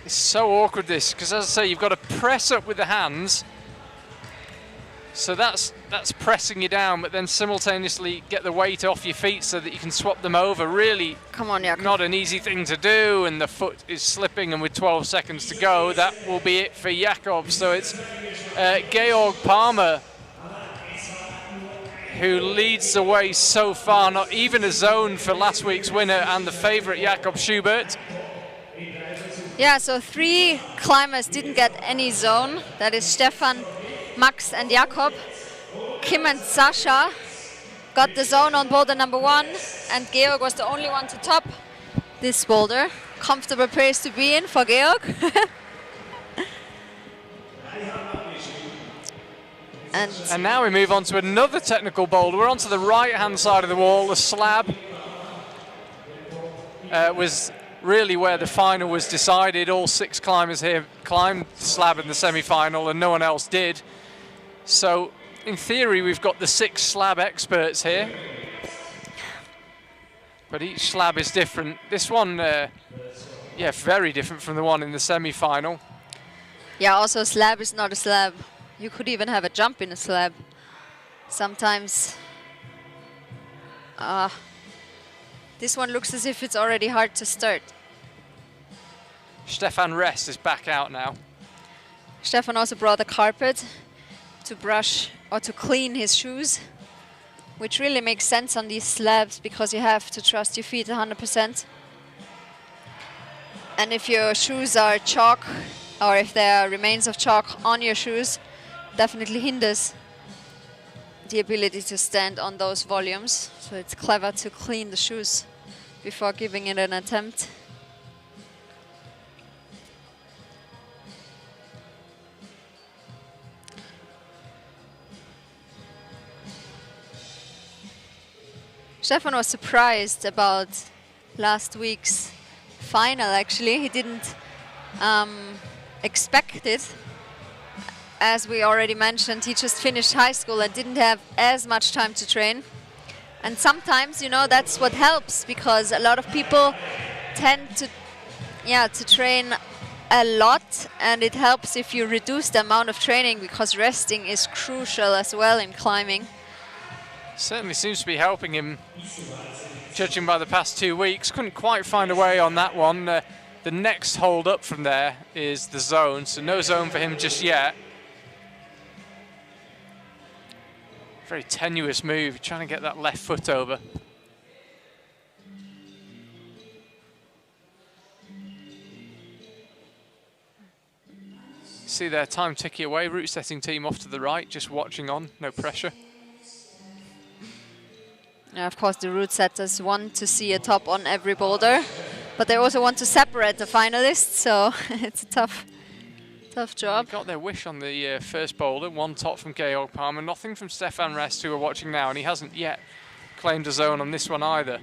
It's so awkward this, because as I say, you've got to press up with the hands. So that's pressing you down, but then simultaneously get the weight off your feet so that you can swap them over. Really, come on, Jakob. Not an easy thing to do, and the foot is slipping, and with 12 seconds to go, that will be it for Jakob. So it's Georg Palmer who leads the way so far, not even a zone for last week's winner and the favourite Jakob Schubert. Yeah, so 3 climbers didn't get any zone. That is Stefan, Max and Jakob. Kim and Sasha got the zone on boulder number 1, and Georg was the only one to top this boulder. Comfortable place to be in for Georg. And now we move on to another technical boulder. We're onto the right-hand side of the wall, the slab. was really where the final was decided. All 6 climbers here climbed the slab in the semi-final and no one else did. So in theory we've got the 6 slab experts here, but each slab is different. This one, yeah, very different from the one in the semi-final. Yeah, also a slab is not a slab. You could even have a jump in a slab. Sometimes this one looks as if it's already hard to start. Stefan Rest is back out now. Stefan also brought a carpet to brush or to clean his shoes, which really makes sense on these slabs because you have to trust your feet 100%. And if your shoes are chalk, or if there are remains of chalk on your shoes, definitely hinders the ability to stand on those volumes. So it's clever to clean the shoes before giving it an attempt. Stefan was surprised about last week's final, actually. He didn't expect it. As we already mentioned, he just finished high school and didn't have as much time to train. And sometimes, you know, that's what helps, because a lot of people tend to train a lot, and it helps if you reduce the amount of training, because resting is crucial as well in climbing. Certainly seems to be helping him, judging by the past 2 weeks. Couldn't quite find a way on that one. The next hold up from there is the zone, so no zone for him just yet. Very tenuous move, trying to get that left foot over. See their time ticking away. Route setting team off to the right, just watching on, no pressure. Now, of course, the route setters want to see a top on every boulder, but they also want to separate the finalists, so it's a tough job. They got their wish on the first boulder, 1 top from Georg Palmer, nothing from Stefan Rest, who we're watching now, and he hasn't yet claimed a zone on this one either.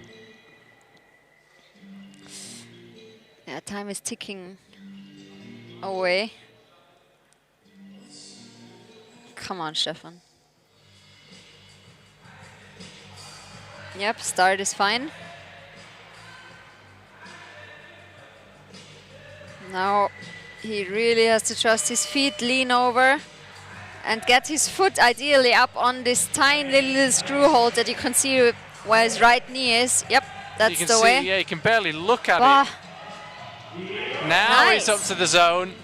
Yeah, time is ticking away. Come on, Stefan. Yep, start is fine. Now he really has to trust his feet, lean over and get his foot ideally up on this tiny little screw hold that you can see where his right knee is. Yep, that's the way. Yeah, you can barely look at it. Now Nice. he's up to the zone.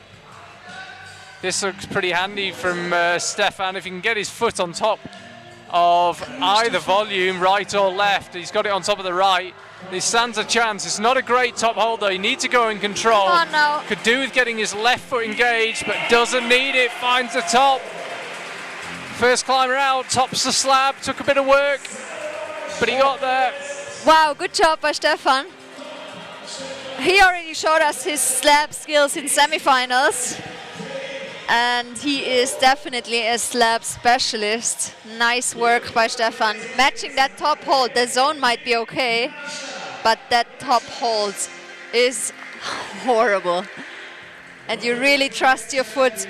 This looks pretty handy from Stefan. If he can get his foot on top of either volume, right or left. He's got it on top of the right. He stands a chance. It's not a great top hold though. He needs to go in control. Oh, no. Could do with getting his left foot engaged, but doesn't need it. Finds the top. First climber out, tops the slab. Took a bit of work, but he got there. Wow, good job by Stefan. He already showed us his slab skills in semi-finals. And he is definitely a slab specialist. Nice work by Stefan. Matching that top hold, the zone might be okay, but that top hold is horrible. And you really trust your foot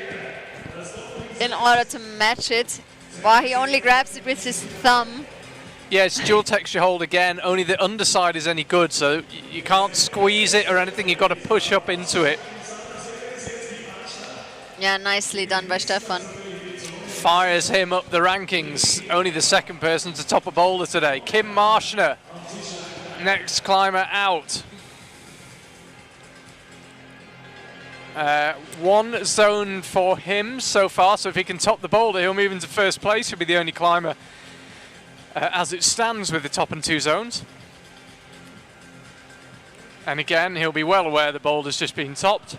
in order to match it. Wow, he only grabs it with his thumb. Yeah, it's dual texture hold again, only the underside is any good, so you can't squeeze it or anything, you've got to push up into it. Yeah, nicely done by Stefan. Fires him up the rankings. Only the second person to top a boulder today. Kim Marschner, next climber out. 1 zone for him so far, so if he can top the boulder, he'll move into first place. He'll be the only climber as it stands with the top and 2 zones. And again, he'll be well aware the boulder's just been topped.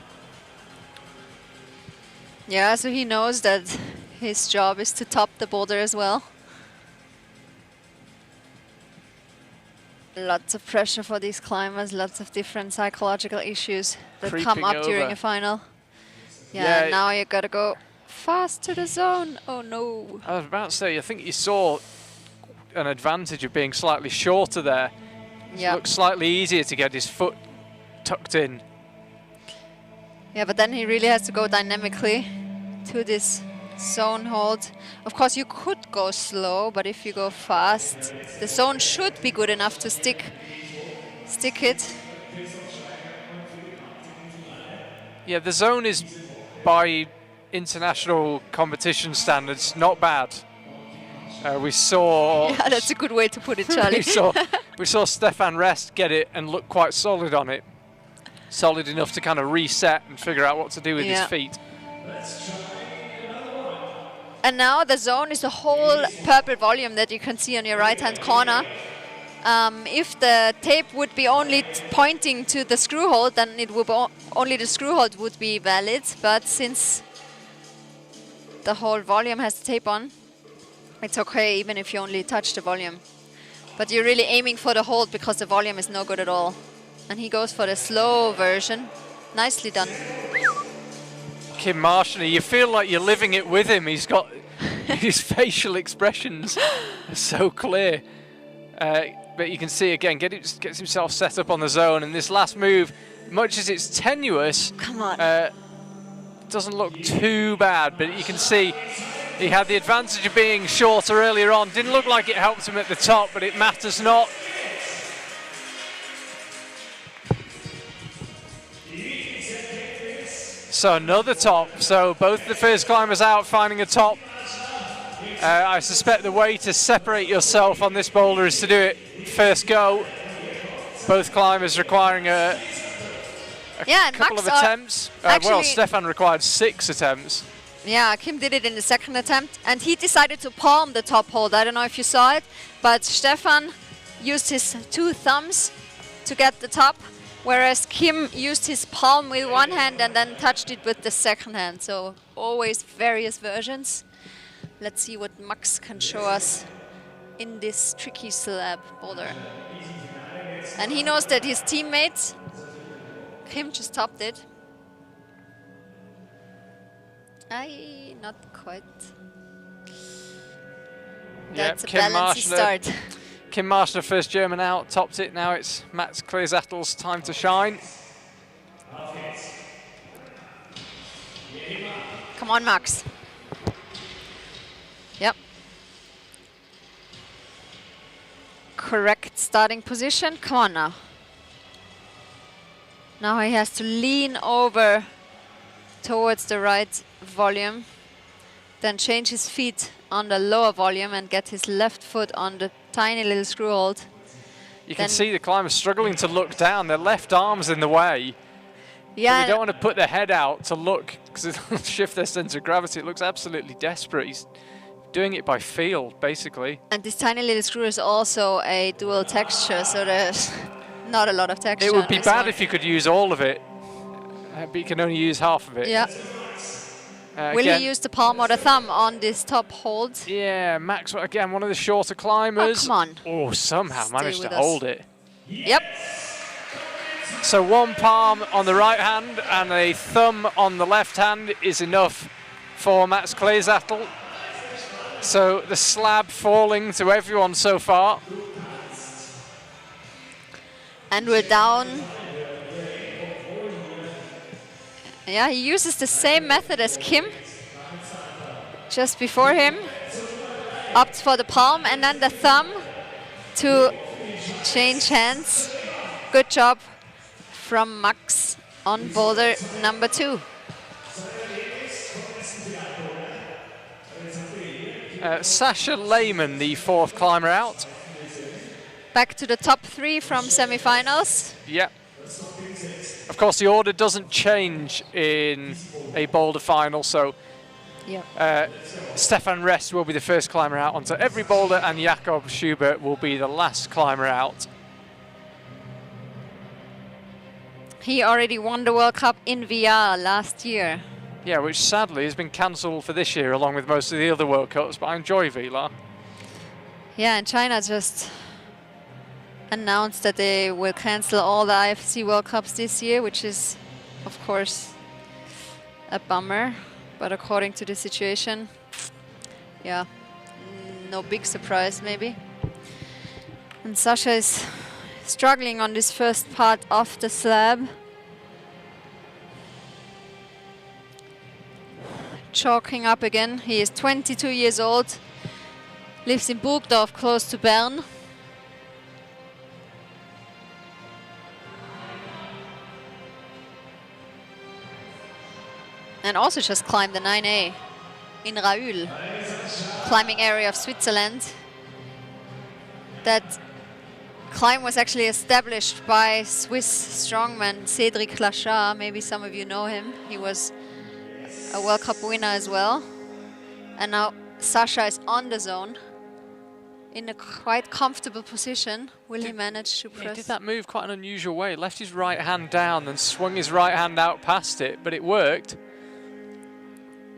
Yeah, so he knows that his job is to top the boulder as well. Lots of pressure for these climbers, lots of different psychological issues that come up during a final. Yeah, now you gotta go fast to the zone. Oh no. I was about to say, I think you saw an advantage of being slightly shorter there. Yeah. Looks slightly easier to get his foot tucked in. Yeah, but then he really has to go dynamically to this zone hold. Of course, you could go slow, but if you go fast, the zone should be good enough to stick it. Yeah, the zone is, by international competition standards, not bad. We saw... Yeah, that's a good way to put it, Charlie. we saw Stefan Rest get it and look quite solid on it. Solid enough to kind of reset and figure out what to do with his feet. And now the zone is the whole purple volume that you can see on your right-hand corner. If the tape would be only pointing to the screw hold, then it would only the screw hold would be valid. But since the whole volume has the tape on, it's okay even if you only touch the volume. But you're really aiming for the hold because the volume is no good at all. And he goes for the slow version. Nicely done. Kim Marshner, you feel like you're living it with him. He's got his facial expressions are so clear. But you can see again, gets himself set up on the zone. And this last move, much as it's tenuous, come on, doesn't look too bad. But you can see he had the advantage of being shorter earlier on. Didn't look like it helped him at the top, but it matters not. So another top. So both the first climbers out finding a top. I suspect the way to separate yourself on this boulder is to do it first go. Both climbers requiring a couple Max of attempts. Well, Stefan required 6 attempts. Yeah, Kim did it in the second attempt, and he decided to palm the top hold. I don't know if you saw it, but Stefan used his 2 thumbs to get the top, whereas Kim used his palm with one hand and then touched it with the second hand. So always various versions. Let's see what Max can show us in this tricky slab boulder. And he knows that his teammates, Kim just topped it. Not quite. That's a balancey start. Kim Marshner, first German out, topped it. Now it's Max Kleesattel's time to shine. Come on, Max. Yep. Correct starting position. Come on now. Now he has to lean over towards the right volume, then change his feet on the lower volume and get his left foot on the tiny little screw hold. You can see the climbers struggling to look down. Their left arm's in the way. Yeah. They don't want to put their head out to look because it'll shift their center of gravity. It looks absolutely desperate. He's doing it by feel, basically. And this tiny little screw is also a dual texture, so there's not a lot of texture. It would be bad if you could use all of it, but you can only use half of it. Yeah. Will he use the palm or the thumb on this top hold? Yeah, Max, again, one of the shorter climbers. Oh, come on. Oh, somehow Stay managed to with hold it. Yep. So one palm on the right hand and a thumb on the left hand is enough for Max Kleesattel. So the slab falling to everyone so far. And we're down. Yeah, he uses the same method as Kim. Just before him. Opts for the palm and then the thumb to change hands. Good job from Max on boulder number 2. Sasha Lehmann, the 4th climber out. Back to the top 3 from semi-finals. Yeah. Of course, the order doesn't change in a boulder final, so Stefan Rest will be the first climber out onto every boulder, and Jakob Schubert will be the last climber out. He already won the World Cup in VR last year. Yeah, which sadly has been cancelled for this year, along with most of the other World Cups, but I enjoy VR. Yeah, and China just announced that they will cancel all the IFSC World Cups this year, which is, of course, a bummer. But according to the situation, yeah, no big surprise maybe. And Sasha is struggling on this first part of the slab. Chalking up again. He is 22 years old, lives in Burgdorf, close to Bern. And also just climbed the 9A in Raül, climbing area of Switzerland. That climb was actually established by Swiss strongman Cédric Lachard. Maybe some of you know him. He was a World Cup winner as well. And now Sasha is on the zone in a quite comfortable position. Will he manage to press? He did that move quite an unusual way. Left his right hand down, then swung his right hand out past it, but it worked.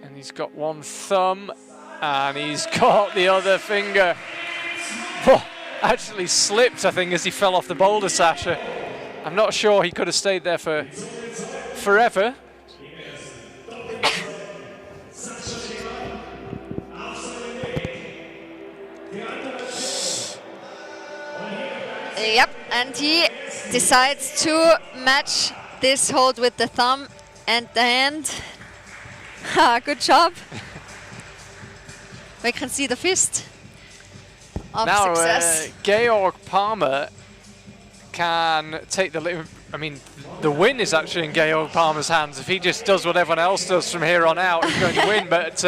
And he's got one thumb, and he's got the other finger. Oh, actually slipped, I think, as he fell off the boulder, Sasha. I'm not sure he could have stayed there for forever. Yep, and he decides to match this hold with the thumb and the hand. Good job. We can see the fist of success. Georg Palmer can take the I mean, the win is actually in Georg Palmer's hands. If he just does what everyone else does from here on out, he's going to win. But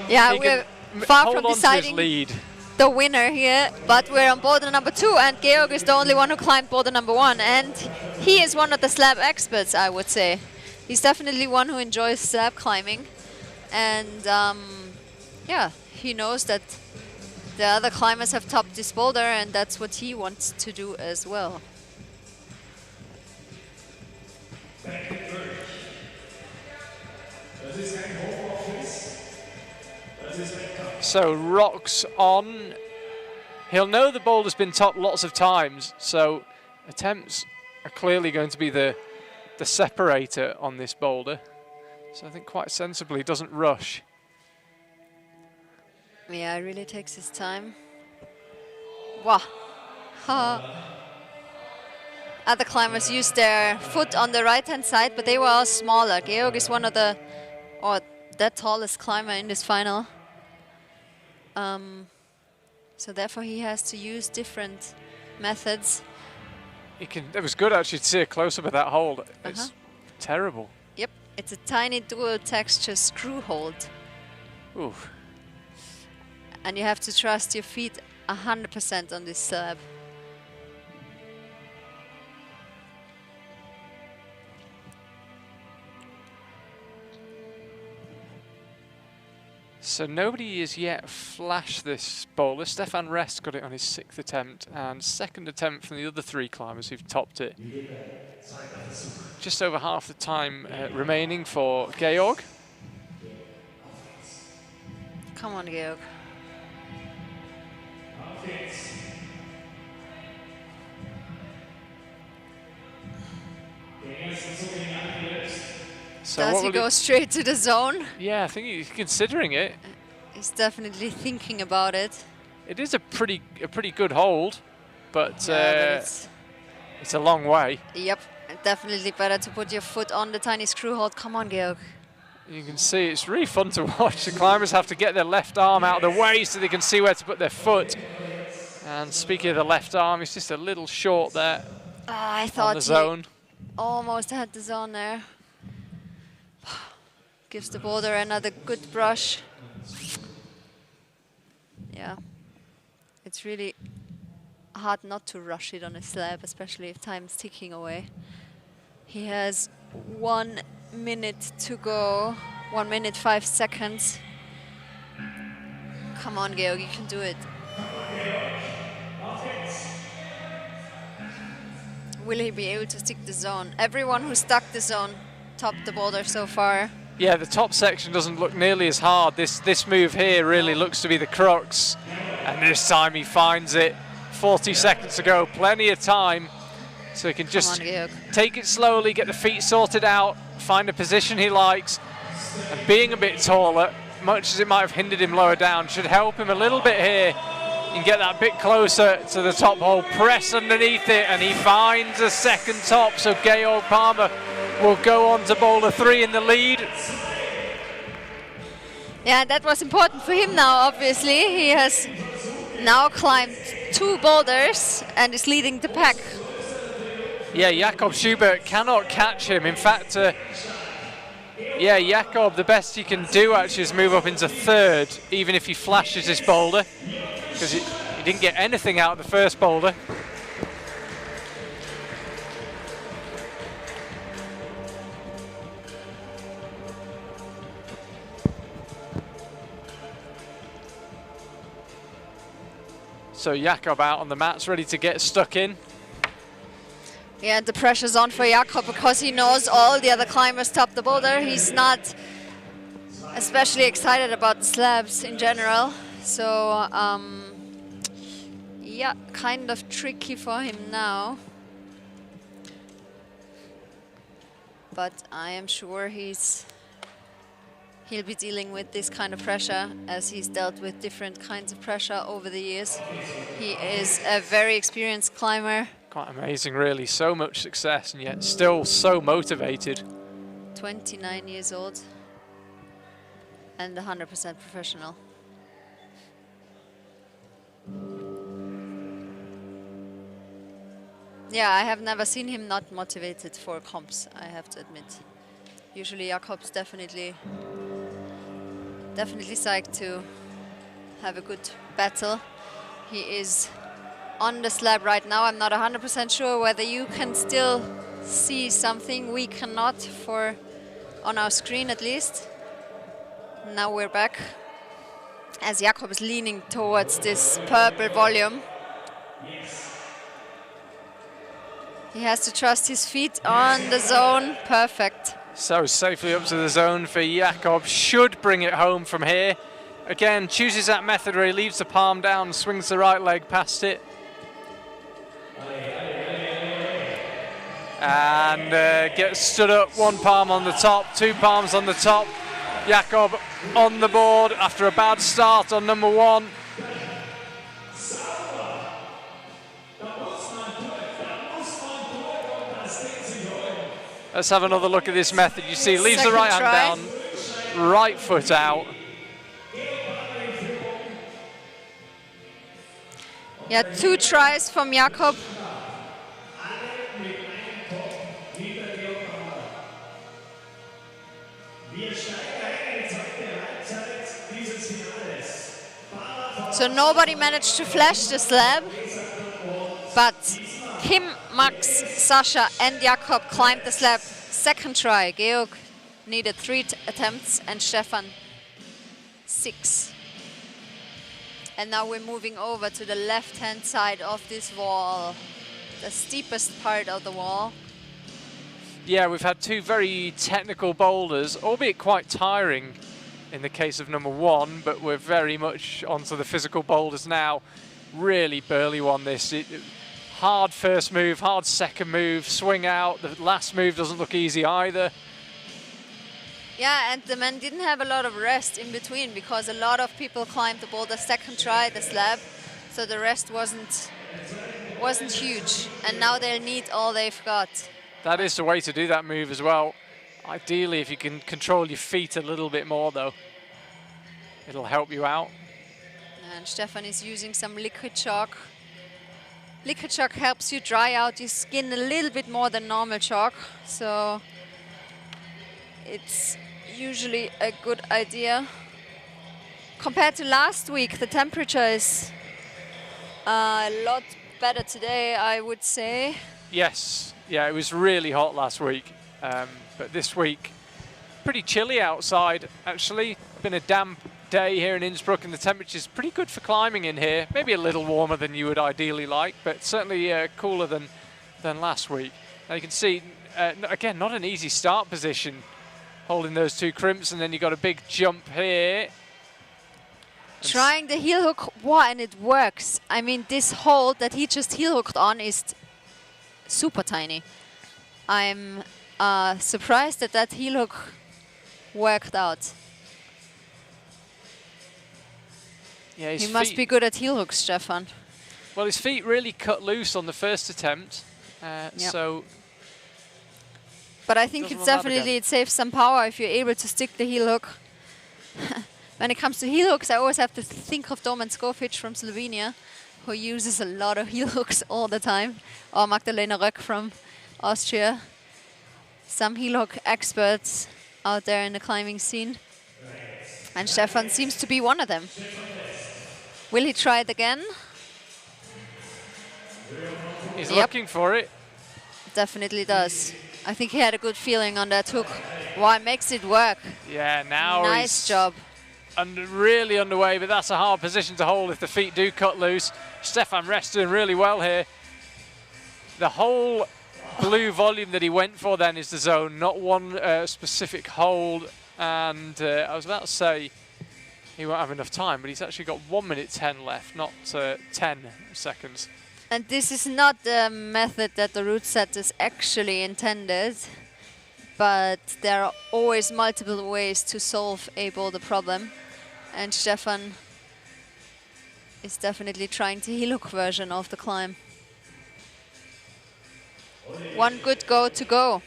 yeah, we're far from deciding lead. The winner here, but we're on boulder number 2, and Georg is the only one who climbed boulder number 1, and he is one of the slab experts, I would say. He's definitely one who enjoys slab climbing, and yeah, he knows that the other climbers have topped this boulder, and that's what he wants to do as well. So rocks on. He'll know the boulder's been topped lots of times, so attempts are clearly going to be the separator on this boulder. So I think quite sensibly doesn't rush. Yeah, it really takes his time. Wow. Other climbers used their foot on the right-hand side, but they were all smaller. Georg is one of the tallest climber in this final. So therefore he has to use different methods. It was good actually to see a close-up of that hold. It's terrible. Yep, it's a tiny dual texture screw hold. Ooh. And you have to trust your feet 100% on this slab. So nobody has yet flashed this boulder. Stefan Rest got it on his 6th attempt, and 2nd attempt from the other 3 climbers who've topped it. Just over half the time remaining for Georg. Come on, Georg. So does he go straight to the zone? Yeah, I think he's considering it. He's definitely thinking about it. It is a pretty good hold, but it's a long way. Yep, definitely better to put your foot on the tiny screw hold. Come on, Georg. You can see it's really fun to watch. The climbers have to get their left arm out of the way so they can see where to put their foot. And speaking of the left arm, it's just a little short there. I thought on the zone. Almost had the zone there. Gives the boulder another good brush. Yeah, it's really hard not to rush it on a slab, especially if time's ticking away. He has 1 minute to go, 1 minute 5 seconds. Come on, Georg, you can do it. Will he be able to stick the zone? Everyone who stuck the zone topped the boulder so far. Yeah, the top section doesn't look nearly as hard. This move here really looks to be the crux. And this time he finds it. 40 seconds to go, plenty of time. So he can just take it slowly, get the feet sorted out, find a position he likes. And being a bit taller, much as it might have hindered him lower down, should help him a little bit here. You can get that bit closer to the top hole, press underneath it, and he finds a second top. So Georg Palmer will go on to boulder 3 in the lead. Yeah, that was important for him now, obviously. He has now climbed 2 boulders and is leading the pack. Yeah, Jakob Schubert cannot catch him. In fact, Jakob, the best he can do actually is move up into 3rd, even if he flashes this boulder, because he didn't get anything out of the first boulder. So Jakob out on the mats, ready to get stuck in. Yeah, the pressure's on for Jakob because he knows all the other climbers top the boulder. He's not especially excited about the slabs in general. So, yeah, kind of tricky for him now. But I am sure he'll be dealing with this kind of pressure as he's dealt with different kinds of pressure over the years. He is a very experienced climber. Quite amazing, really. So much success and yet still so motivated. 29 years old and 100% professional. Yeah, I have never seen him not motivated for comps, I have to admit. Usually Jakob's definitely psyched to have a good battle. He is on the slab right now. I'm not 100% sure whether you can still see something. We cannot on our screen at least. Now we're back as Jakob is leaning towards this purple volume. He has to trust his feet on the zone. Perfect. So safely up to the zone for Jakob. Should bring it home from here. Again, chooses that method where he leaves the palm down, swings the right leg past it. And gets stood up, 1 palm on the top, 2 palms on the top. Jakob on the board after a bad start on number 1. Let's have another look at this method. You see, leaves the right hand down, right foot out. Yeah, 2 tries from Jakob. So nobody managed to flash the slab, but Kim, Max, Sasha and Jakob climbed the slab second try. Georg needed 3 attempts and Stefan 6. And now we're moving over to the left-hand side of this wall, the steepest part of the wall. Yeah, we've had 2 very technical boulders, albeit quite tiring in the case of number 1, but we're very much onto the physical boulders now. Really burly one, this. Hard first move, hard second move, swing out. The last move doesn't look easy either. Yeah, and the men didn't have a lot of rest in between because a lot of people climbed the boulder second try, the slab, so the rest wasn't huge. And now they'll need all they've got. That is the way to do that move as well. Ideally, if you can control your feet a little bit more, though, it'll help you out. And Stefan is using some liquid chalk. Liquid chalk helps you dry out your skin a little bit more than normal chalk, so it's usually a good idea. Compared to last week, the temperature is a lot better today, I would say. Yes, yeah, it was really hot last week. But this week, pretty chilly outside, actually. Been a damp day here in Innsbruck, and the temperature's pretty good for climbing in here. Maybe a little warmer than you would ideally like, but certainly cooler than last week. Now you can see, again, not an easy start position, holding those 2 crimps, and then you got a big jump here. Trying the heel hook, wow, and it works. I mean, this hold that he just heel hooked on is super tiny. I'm surprised that heel hook worked out. Yeah, his He must feet, be good at heel hooks, Stefan. well, his feet really cut loose on the first attempt. So But I think Doesn't it's run out definitely, again. it saves some power if you're able to stick the heel hook. When it comes to heel hooks, I always have to think of Domen Skofic from Slovenia, who uses a lot of heel hooks all the time, or Magdalena Röck from Austria. Some heel hook experts out there in the climbing scene. And Stefan seems to be one of them. Will he try it again? he's Yep. looking for it. Definitely does. I think he had a good feeling on that hook. Wow, makes it work. Yeah, now Nice he's job. really underway, but that's a hard position to hold if the feet do cut loose. Stefan Rest doing really well here. The whole blue volume that he went for then is the zone, not one specific hold. And I was about to say he won't have enough time, but he's actually got 1 minute 10 left, not 10 seconds. And this is not the method that the route setters actually intended, but there are always multiple ways to solve a boulder problem. And Stefan is definitely trying the heel hook version of the climb. One good go to go.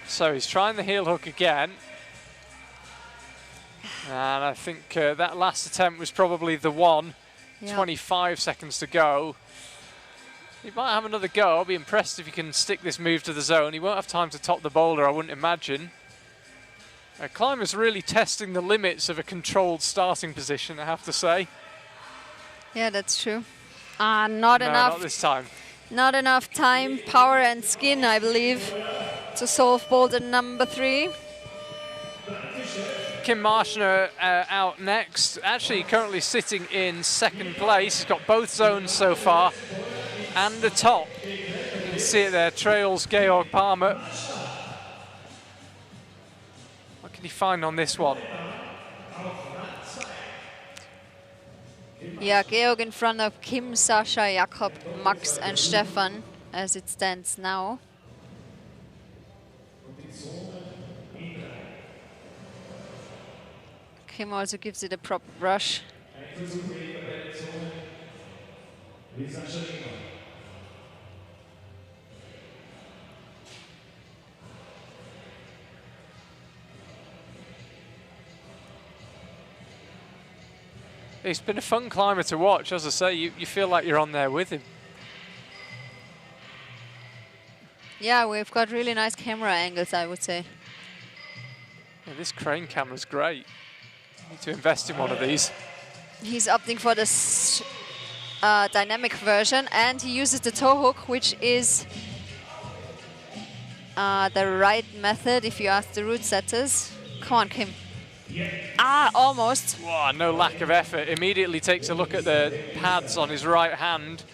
So he's trying the heel hook again. And I think that last attempt was probably the one. Yeah. 25 seconds to go. He might have another go. I'll be impressed if he can stick this move to the zone. He won't have time to top the boulder, I wouldn't imagine. A climber's really testing the limits of a controlled starting position, I have to say. Yeah, that's true. Not No, enough. not this time. Not enough time, power and skin, I believe, to solve boulder number 3. Kim Marshner out next. Actually currently sitting in second place. He's got both zones so far and the top. You can see it there, trails Georg Palmer. What can he find on this one? Yeah, Georg in front of Kim, Sasha, Jakob, Max and Stefan as it stands now. Kim also gives it a proper brush. He's been a fun climber to watch, as I say, you feel like you're on there with him. Yeah, we've got really nice camera angles, I would say. Yeah, this crane camera's great. Need to invest in one of these. He's opting for this dynamic version, and he uses the toe hook, which is the right method if you ask the route setters. Come on, Kim. Almost. Wow, no lack of effort. Immediately takes a look at the pads on his right hand.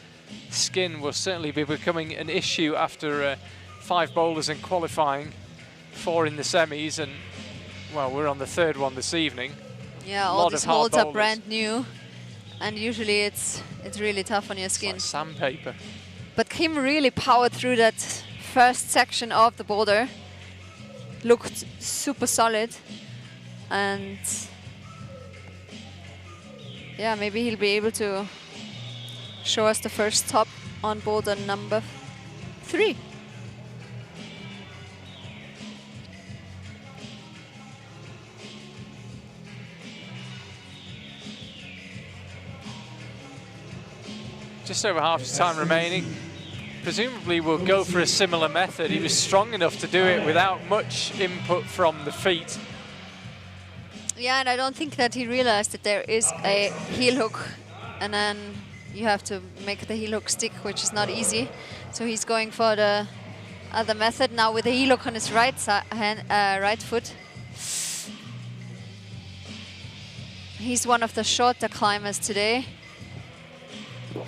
Skin will certainly be becoming an issue after 5 boulders in qualifying, 4 in the semis, and well, we're on the 3rd one this evening. Yeah, all these holds are brand new, and usually it's really tough on your skin. It's like sandpaper. But Kim really powered through that first section of the boulder. Looked super solid. And yeah, maybe he'll be able to show us the first top on boulder number 3. Just over half his time remaining. Presumably we'll go for a similar method. He was strong enough to do it without much input from the feet. Yeah, and I don't think that he realized that there is a heel hook, and then you have to make the heel hook stick, which is not easy. So he's going for the other method now with the heel hook on his right foot. He's one of the shorter climbers today.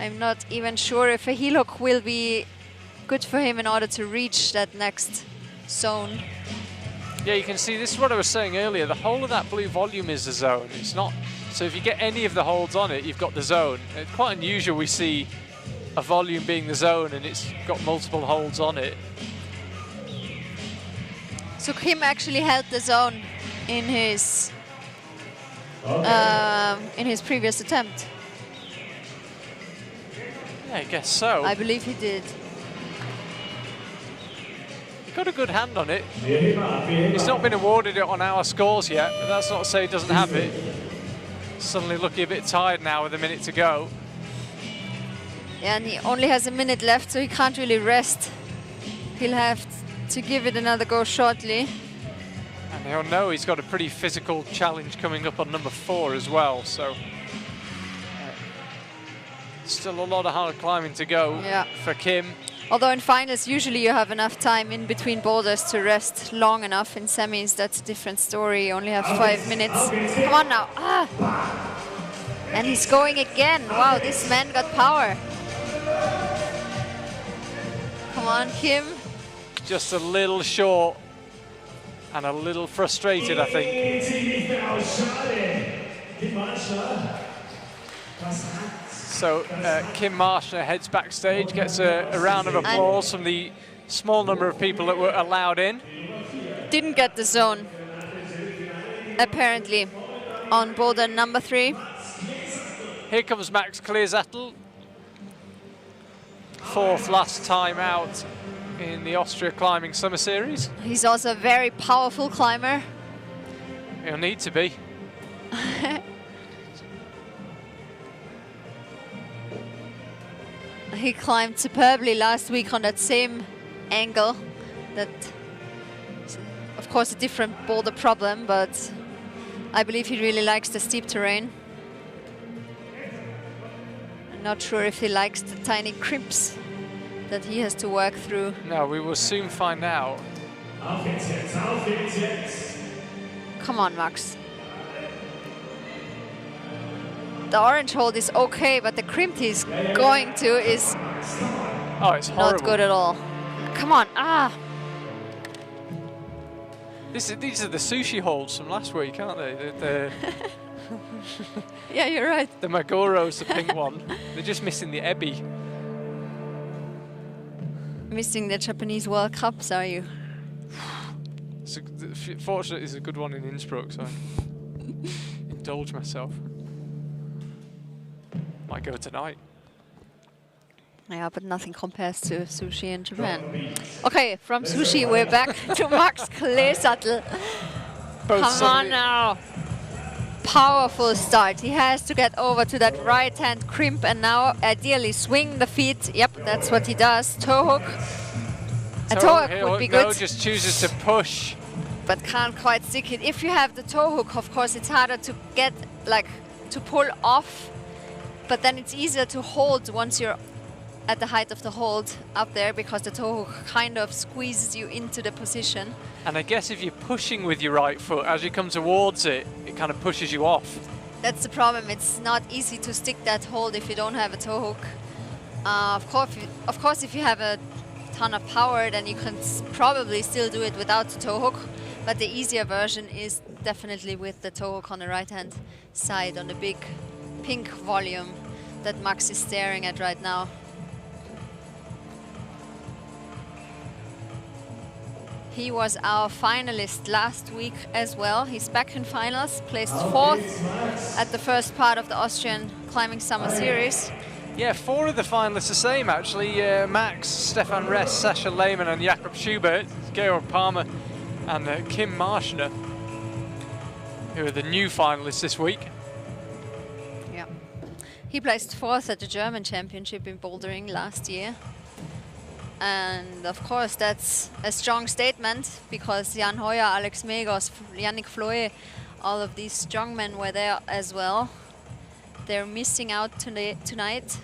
I'm not even sure if a heel hook will be good for him in order to reach that next zone. Yeah, you can see, this is what I was saying earlier, the whole of that blue volume is a zone. It's not So if you get any of the holds on it, you've got the zone. It's quite unusual we see a volume being the zone and it's got multiple holds on it. So Kim actually held the zone in his previous attempt. Yeah, I guess so. I believe he did. He got a good hand on it. He's not been awarded it on our scores yet, but that's not to say he doesn't have it. Suddenly looking a bit tired now with a minute to go. Yeah, and he only has a minute left, so he can't really rest. He'll have to give it another go shortly. And he'll know he's got a pretty physical challenge coming up on number 4 as well, so still a lot of hard climbing to go for Kim. Although in finals, usually you have enough time in between boulders to rest long enough. In semis, that's a different story. You only have 5 minutes. Come on now. And he's going again. Wow, this man got power. Come on, Kim. Just a little short and a little frustrated, I think. So Kim Marshner heads backstage, gets a round of applause from the small number of people that were allowed in. Didn't get the zone, apparently, on boulder number 3. Here comes Max Clearsattel. 4th last time out in the Austria Climbing Summer Series. He's also a very powerful climber. He'll need to be. He climbed superbly last week on that same angle. That, of course, a different boulder problem, but I believe he really likes the steep terrain. I'm not sure if he likes the tiny crimps that he has to work through. No, we will soon find out. Come on, Max. The orange hold is okay, but the crimp he's going to is it's not good at all. Come on, These are the sushi holds from last week, aren't they? Yeah, you're right. The Magoro's the pink one. They're just missing the Ebi. Missing the Japanese World Cups, are you? Fortunately, it's a good one in Innsbruck, so I indulge myself. Might go tonight. Yeah, but nothing compares to sushi in Japan. Okay, from sushi we're back to Max Clearsattel. Come on now. Powerful start. He has to get over to that right hand crimp and now ideally swing the feet. Yep, that's what he does. Toe hook. A toe hook would be good. No, just chooses to push. But can't quite stick it. If you have the toe hook, of course, it's harder to get, to pull off. But then it's easier to hold once you're at the height of the hold up there, because the toe hook kind of squeezes you into the position. And I guess if you're pushing with your right foot, as you come towards it, it kind of pushes you off. That's the problem. It's not easy to stick that hold if you don't have a toe hook. Of course, if you have a ton of power, then you can probably still do it without the toe hook. But the easier version is definitely with the toe hook on the right-hand side on the big pink volume that Max is staring at right now. He was our finalist last week as well. He's back in finals, placed 4th at the first part of the Austrian Climbing Summer Series. Yeah, 4 of the finalists the same actually. Max, Stefan Rest, Sascha Lehmann and Jakob Schubert, Georg Palmer and Kim Marshner, who are the new finalists this week. Yeah. He placed 4th at the German Championship in bouldering last year. And of course that's a strong statement, because Jan Hoyer, Alex Megos, Yannick Floé, all of these strongmen were there as well. They're missing out tonight,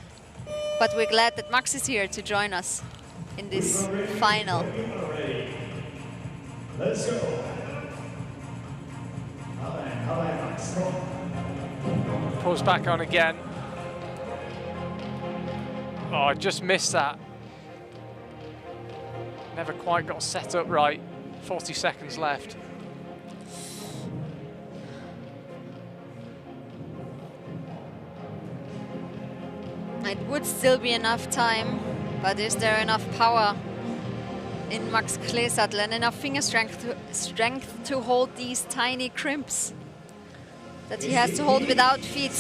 but we're glad that Max is here to join us in this final. Let's go. Pulls back on again. Oh, I just missed that. Never quite got set up right. 40 seconds left. It would still be enough time, but is there enough power in Max Kleesattel and enough finger strength to hold these tiny crimps that he has to hold without feet?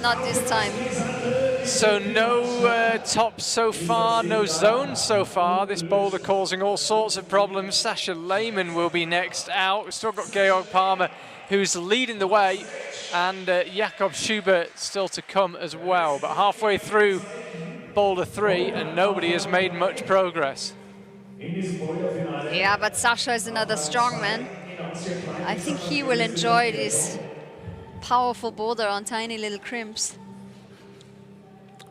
Not this time. So no top so far, no zone so far. This boulder causing all sorts of problems. Sascha Lehmann will be next out. We've still got Georg Palmer, who's leading the way, and Jakob Schubert still to come as well. But halfway through boulder 3, and nobody has made much progress. Yeah, but Sascha is another strongman. I think he will enjoy this powerful boulder on tiny little crimps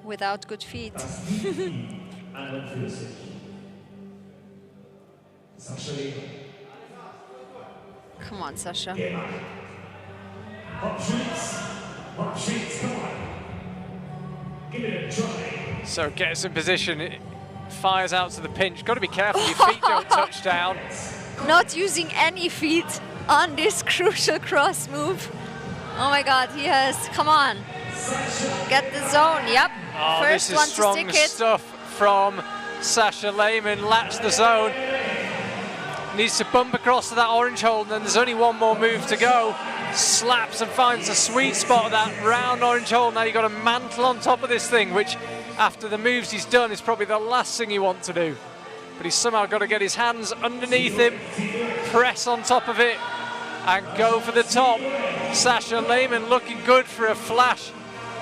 without good feet. Come on, Sascha. So gets in position, it fires out to the pinch. Got to be careful, your feet don't touch down. Not using any feet on this crucial cross move. Oh my God, he has, come on. Get the zone, yep. Oh, First this is one to strong stick it. stuff from Sascha Lehmann. Latch the zone. Needs to bump across to that orange hole, and then there's only one more move to go. Slaps and finds a sweet spot of that round orange hole. Now you've got a mantle on top of this thing, which after the moves he's done is probably the last thing you want to do. But he's somehow got to get his hands underneath him, press on top of it, and go for the top. Sascha Lehmann looking good for a flash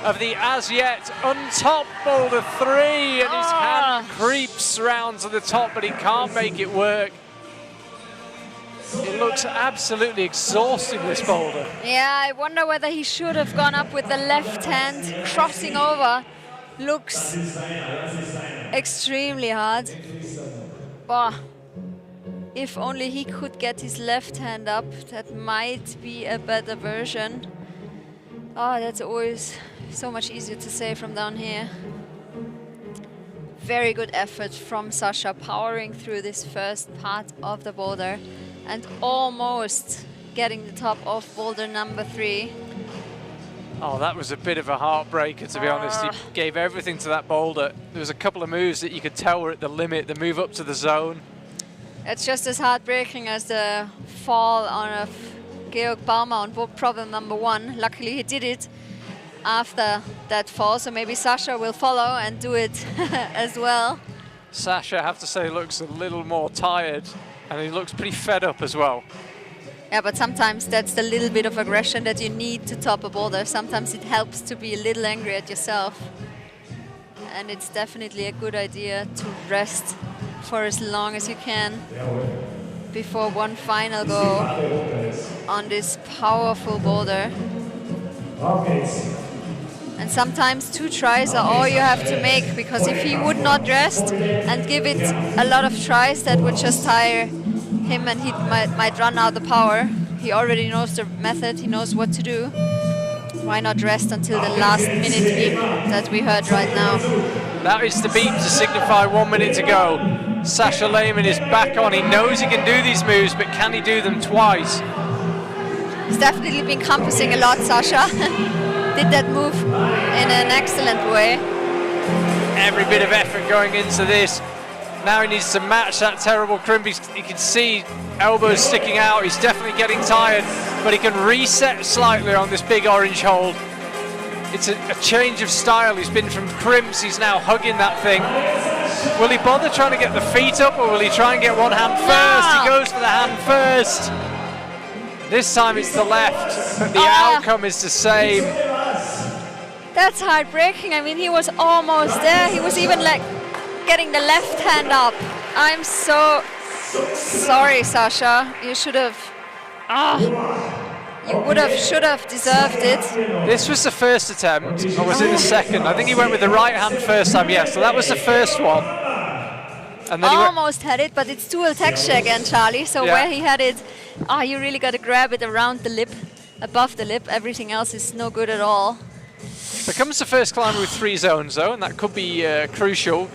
of the as yet untopped boulder 3, and his hand creeps round to the top, but he can't make it work. It looks absolutely exhausting, this boulder. Yeah, I wonder whether he should have gone up with the left hand. Crossing over looks extremely hard. Bah. If only he could get his left hand up, that might be a better version. Oh, that's always so much easier to say from down here. Very good effort from Sascha, powering through this first part of the boulder and almost getting the top of boulder number 3. Oh, that was a bit of a heartbreaker, to be honest. He gave everything to that boulder. There was a couple of moves that you could tell were at the limit, the move up to the zone. It's just as heartbreaking as the fall on Georg Palmer on problem number 1. Luckily he did it after that fall, so maybe Sascha will follow and do it as well. Sascha, I have to say, looks a little more tired, and he looks pretty fed up as well. Yeah, but sometimes that's the little bit of aggression that you need to top a boulder. Sometimes it helps to be a little angry at yourself. And it's definitely a good idea to rest for as long as you can before one final go on this powerful boulder. And sometimes 2 tries are all you have to make, because if he would not rest and give it a lot of tries, that would just tire him and he might run out of power. He already knows the method, he knows what to do. Why not rest until the last minute beep that we heard right now? That is the beep to signify 1 minute to go. Sascha Lehmann is back on. He knows he can do these moves, but can he do them twice? He's definitely been compassing a lot, Sascha. Did that move in an excellent way. Every bit of effort going into this. Now he needs to match that terrible crimp. You can see elbows sticking out. He's definitely getting tired, but he can reset slightly on this big orange hole. It's a change of style. He's been from crimps, he's now hugging that thing. Will he bother trying to get the feet up, or will he try and get one hand first? He goes for the hand first. This time it's the left, but the outcome is the same. That's heartbreaking. I mean, he was almost there. He was even like getting the left hand up. I'm so sorry, Sascha. You should have. You should have deserved it. This was the first attempt, or was it the second? I think he went with the right hand first time, yes. So that was the first one. And then almost had it, but it's dual texture again, Charlie. So where he had it, you really got to grab it around the lip, above the lip. Everything else is no good at all. Becomes the first climber with 3 zones, though, and that could be crucial.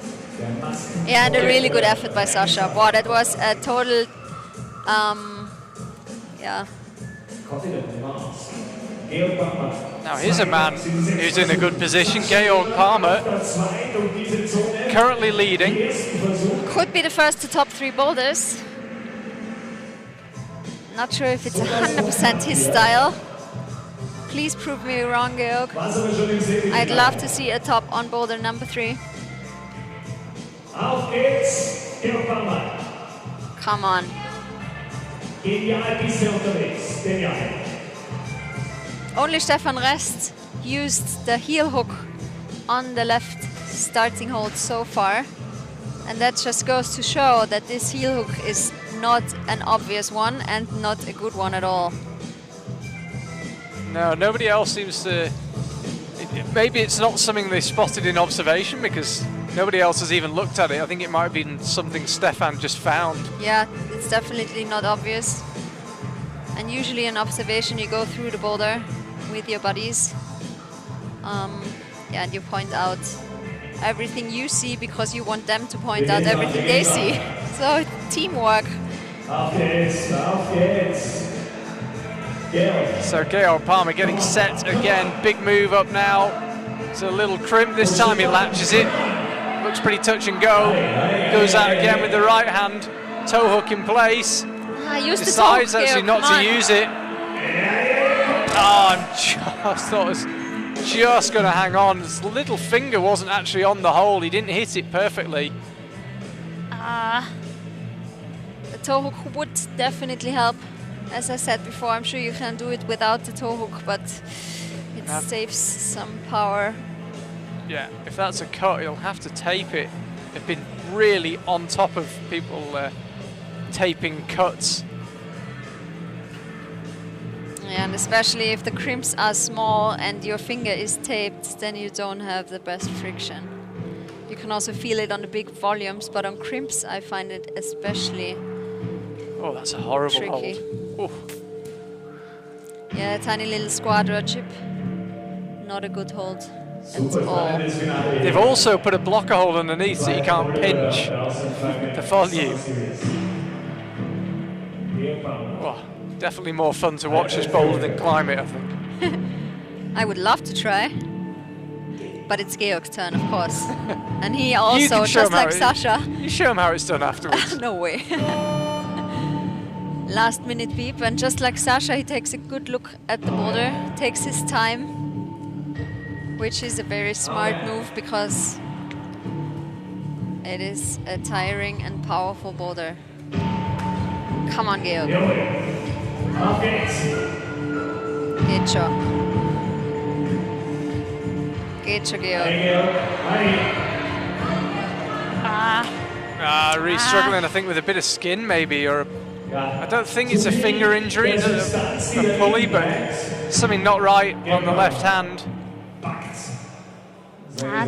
Yeah, and a really good effort by Sascha. Wow, that was a total, yeah. Now here's a man who's in a good position, Georg Palmer, currently leading. Could be the first to top 3 boulders. Not sure if it's 100% his style. Please prove me wrong, Georg. I'd love to see a top on boulder number 3. Auf geht's, Georg Palmer. Come on. Genial bisher unterwegs, genial. Only Stefan Rest used the heel hook on the left starting hold so far. And that just goes to show that this heel hook is not an obvious one and not a good one at all. No, nobody else seems to... Maybe it's not something they spotted in observation because nobody else has even looked at it. I think it might have been something Stefan just found. Yeah, it's definitely not obvious. And usually in observation you go through the boulder with your buddies. Yeah, and you point out everything you see because you want them to point out everything they see. So teamwork. Auf geht's, auf geht's. Georg. So Georg Palmer getting set again. Big move up now. It's a little crimp. This time he latches it. Looks pretty touch and go. Goes out again with the right hand. Toe hook in place. Decides actually not to use it. Oh, I thought it was just going to hang on. His little finger wasn't actually on the hole. He didn't hit it perfectly. The toe hook would definitely help. As I said before, I'm sure you can do it without the toe hook, but it saves some power. Yeah, if that's a cut, he'll have to tape it. They've been really on top of people taping cuts. Yeah, and especially if the crimps are small and your finger is taped, then you don't have the best friction. You can also feel it on the big volumes, but on crimps I find it especially Oh, that's a horrible tricky. hold. Yeah, a tiny little squadra chip. Not a good hold at all. They've also put a blocker hold underneath so you can't pinch the volume. Oh, definitely more fun to watch this boulder than climb it, I think. I would love to try, but it's Georg's turn, of course. And he also, just like Sasha... You show him how it's done afterwards. No way. Last minute beep, and just like Sasha, he takes a good look at the boulder, takes his time, which is a very smart move because it is a tiring and powerful boulder. Come on, Georg. Geht schon. Geht schon, Georg. Really struggling, I think, with a bit of skin, maybe, or I don't think it's a finger injury, it's a pulley, but something not right on the left hand.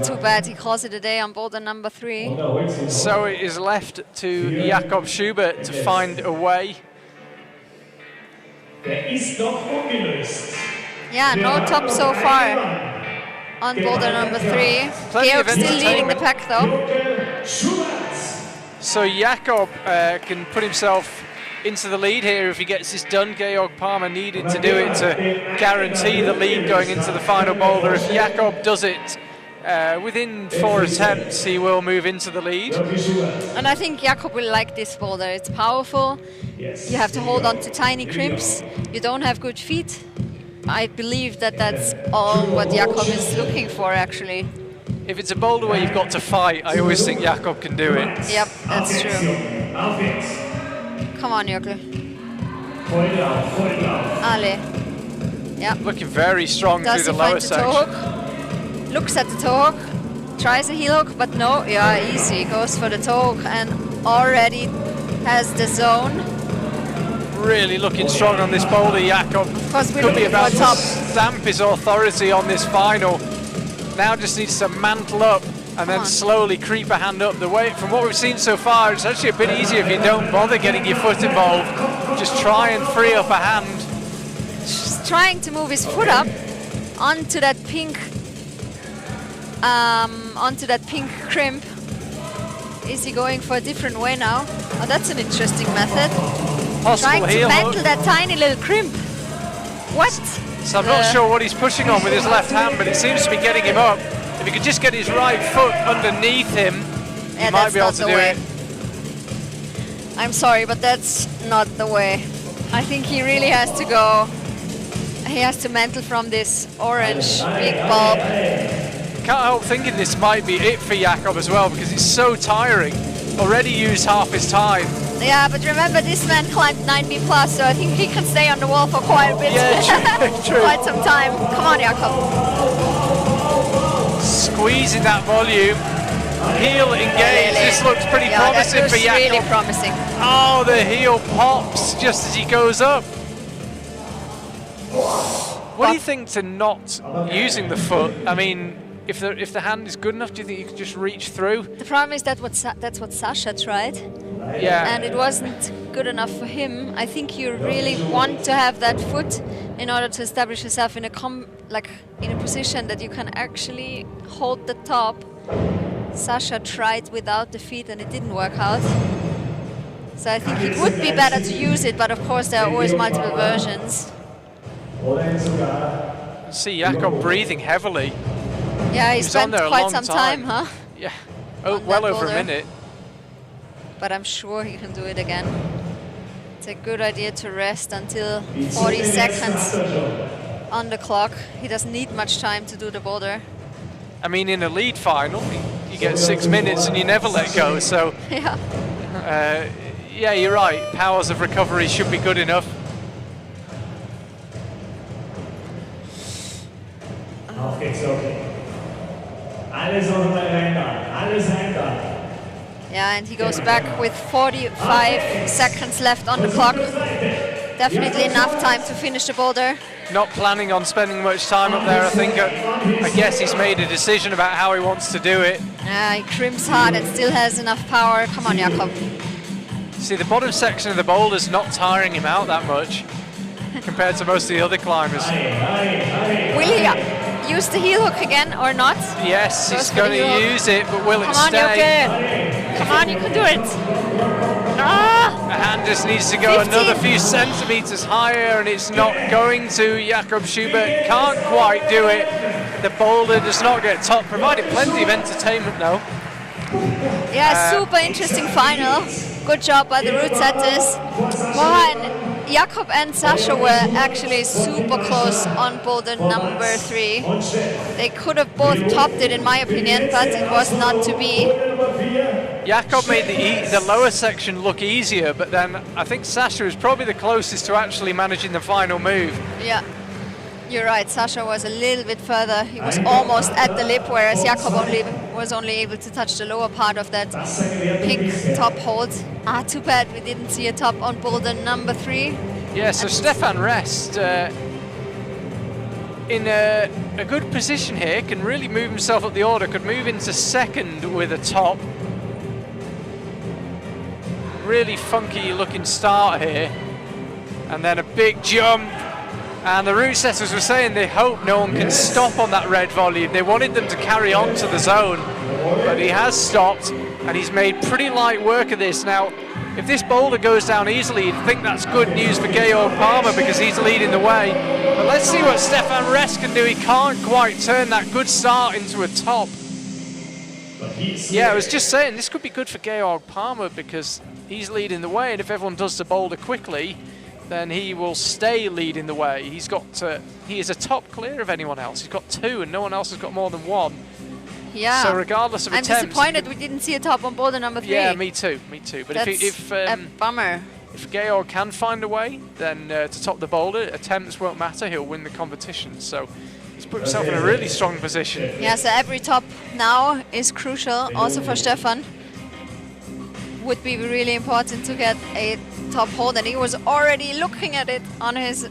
Too bad, he calls it a day on boulder number 3. So it is left to Jakob Schubert to find a way. Yeah, no top so far on boulder number 3. Georg still leading the pack though. So Jakob can put himself into the lead here if he gets this done. Georg Palmer needed to do it to guarantee the lead going into the final boulder. If Jakob does it within 4 attempts, he will move into the lead. And I think Jakob will like this boulder. It's powerful. You have to hold on to tiny crimps. You don't have good feet. I believe that that's all what Jakob is looking for, actually. If it's a boulder where you've got to fight, I always think Jakob can do it. Yep, that's true. Come on, Jökull. Ale. Yep. Looking very strong through the lower section. Toe hook? Looks at the toe hook, tries a heel hook, but no, yeah, easy. Goes for the toe hook and already has the zone. Really looking strong on this boulder, Jakob. Could be about to stamp his authority on this final. Now just needs to mantle up and then slowly creep a hand up. The way, from what we've seen so far, it's actually a bit easier if you don't bother getting your foot involved. Just try and free up a hand. Just trying to move his foot up onto that pink crimp. Is he going for a different way now? Oh, that's an interesting method. Possible trying to heel mantle hook. that tiny little crimp. What? So I'm not sure what he's pushing on with his left hand, but it seems to be getting him up. If he could just get his right foot underneath him, he might be able to do it. I'm sorry, but that's not the way. I think he really has to go. He has to mantle from this orange big bulb. Can't help thinking this might be it for Jakob as well, because it's so tiring. Already used half his time. Yeah, but remember this man climbed 9B+, so I think he can stay on the wall for quite a bit. Yeah, true. Quite some time. Come on, Jakob. Squeezing that volume. Heel engaged. This looks pretty promising that looks for Jakob. really promising. Oh, the heel pops just as he goes up. What do you think to not using the foot? I mean, if the hand is good enough, do you think you could just reach through? The problem is that's what Sasha tried. Yeah. And it wasn't good enough for him. I think you really want to have that foot in order to establish yourself in a position that you can actually hold the top. Sasha tried without the feet and it didn't work out. So I think it would be better to use it, but of course there are always multiple versions. See Jakob breathing heavily. Yeah, he spent on there quite some time, huh? Yeah, well over a minute. But I'm sure he can do it again. It's a good idea to rest until 40 seconds on the clock. He doesn't need much time to do the boulder. I mean, in a lead final, you get 6 minutes and you never let go, so... Yeah. Yeah, you're right. Powers of recovery should be good enough. Yeah, and he goes back with 45 seconds left on the clock. Definitely enough time to finish the boulder. Not planning on spending much time up there, I think. I guess he's made a decision about how he wants to do it. Yeah, he crimps hard and still has enough power. Come on, Jakob. See, the bottom section of the boulder's not tiring him out that much compared to most of the other climbers. Will he use the heel hook again or not? Yes, he's going to use it, but will it stay? Come on, you can do it. Ah! The hand just needs to go 15. another few centimeters higher, and it's not going to. Jakob Schubert can't quite do it. The boulder does not get top, provided plenty of entertainment though. Yeah, super interesting final. Good job by the route setters. Wow, Jakob and Sasha were actually super close on boulder number 3. They could have both topped it in my opinion, but it was not to be. Jakob made the lower section look easier, but then I think Sasha was probably the closest to actually managing the final move. Yeah, you're right. Sasha was a little bit further. He was almost at the lip, whereas Jakob was only able to touch the lower part of that pink top hold. Ah, too bad we didn't see a top on boulder number 3. Yeah, so Stefan Rest in a good position here, can really move himself up the order, could move into second with a top. Really funky looking start here, and then a big jump, and the route setters were saying they hope no one can stop on that red volume. They wanted them to carry on to the zone, but he has stopped and he's made pretty light work of this. Now if this boulder goes down easily, you'd think that's good news for Georg Palmer because he's leading the way, but let's see what Stefan Rest can do. He can't quite turn that good start into a top. Yeah, I was just saying this could be good for Georg Palmer because he's leading the way, and if everyone does the boulder quickly, then he will stay leading the way. He is a top clear of anyone else. He's got 2 and no one else has got more than 1. Yeah. So regardless of I'm attempts, disappointed we didn't see a top on boulder number 3. Yeah, me too. But that's if a bummer. If Georg can find a way, then to top the boulder, attempts won't matter. He'll win the competition. So he's put himself in a really strong position. Yeah, so every top now is crucial, also for Stefan. Would be really important to get a top hold, and he was already looking at it on his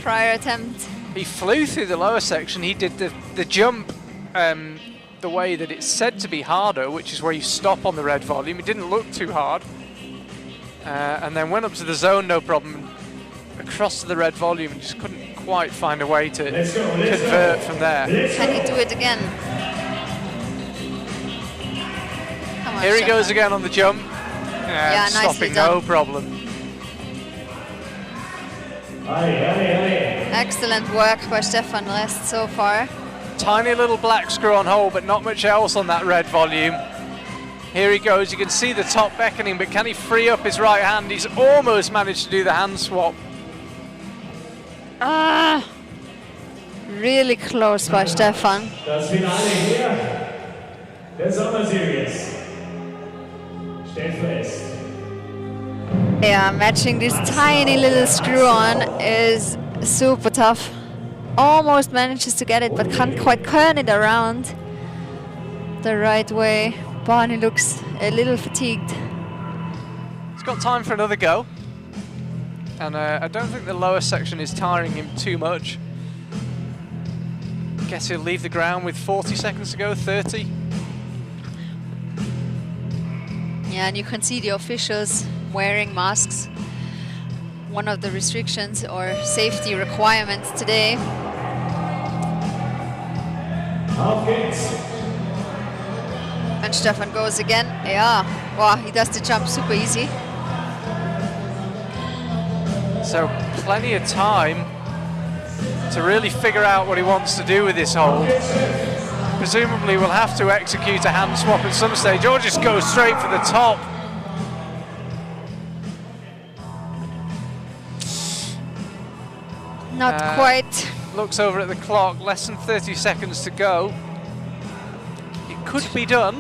prior attempt. He flew through the lower section. He did the jump the way that it's said to be harder, which is where you stop on the red volume. It didn't look too hard. And then went up to the zone, no problem, across to the red volume, and just couldn't quite find a way to convert from there. Can he do it again? Come on, Here he Stefan. goes again on the jump. Yeah, nicely stopping, done. no problem. Excellent work by Stefan Rest so far. Tiny little black screw on hold, but not much else on that red volume. Here he goes. You can see the top beckoning, but can he free up his right hand? He's almost managed to do the hand swap. Really close by Stefan. Das Finale hier der Sommerseries. Steff Rest. Yeah, matching this tiny little screw on is super tough. Almost manages to get it, but can't quite turn it around the right way. Barney looks a little fatigued. He's got time for another go. And I don't think the lower section is tiring him too much. Guess he'll leave the ground with 40 seconds to go, 30. Yeah, and you can see the officials wearing masks. One of the restrictions or safety requirements today. Auf geht's. And Stefan goes again. Yeah, wow, he does the jump super easy. So plenty of time to really figure out what he wants to do with this hold. Presumably we'll have to execute a hand swap at some stage, or just go straight for the top. Not quite. Looks over at the clock, less than 30 seconds to go. It could be done.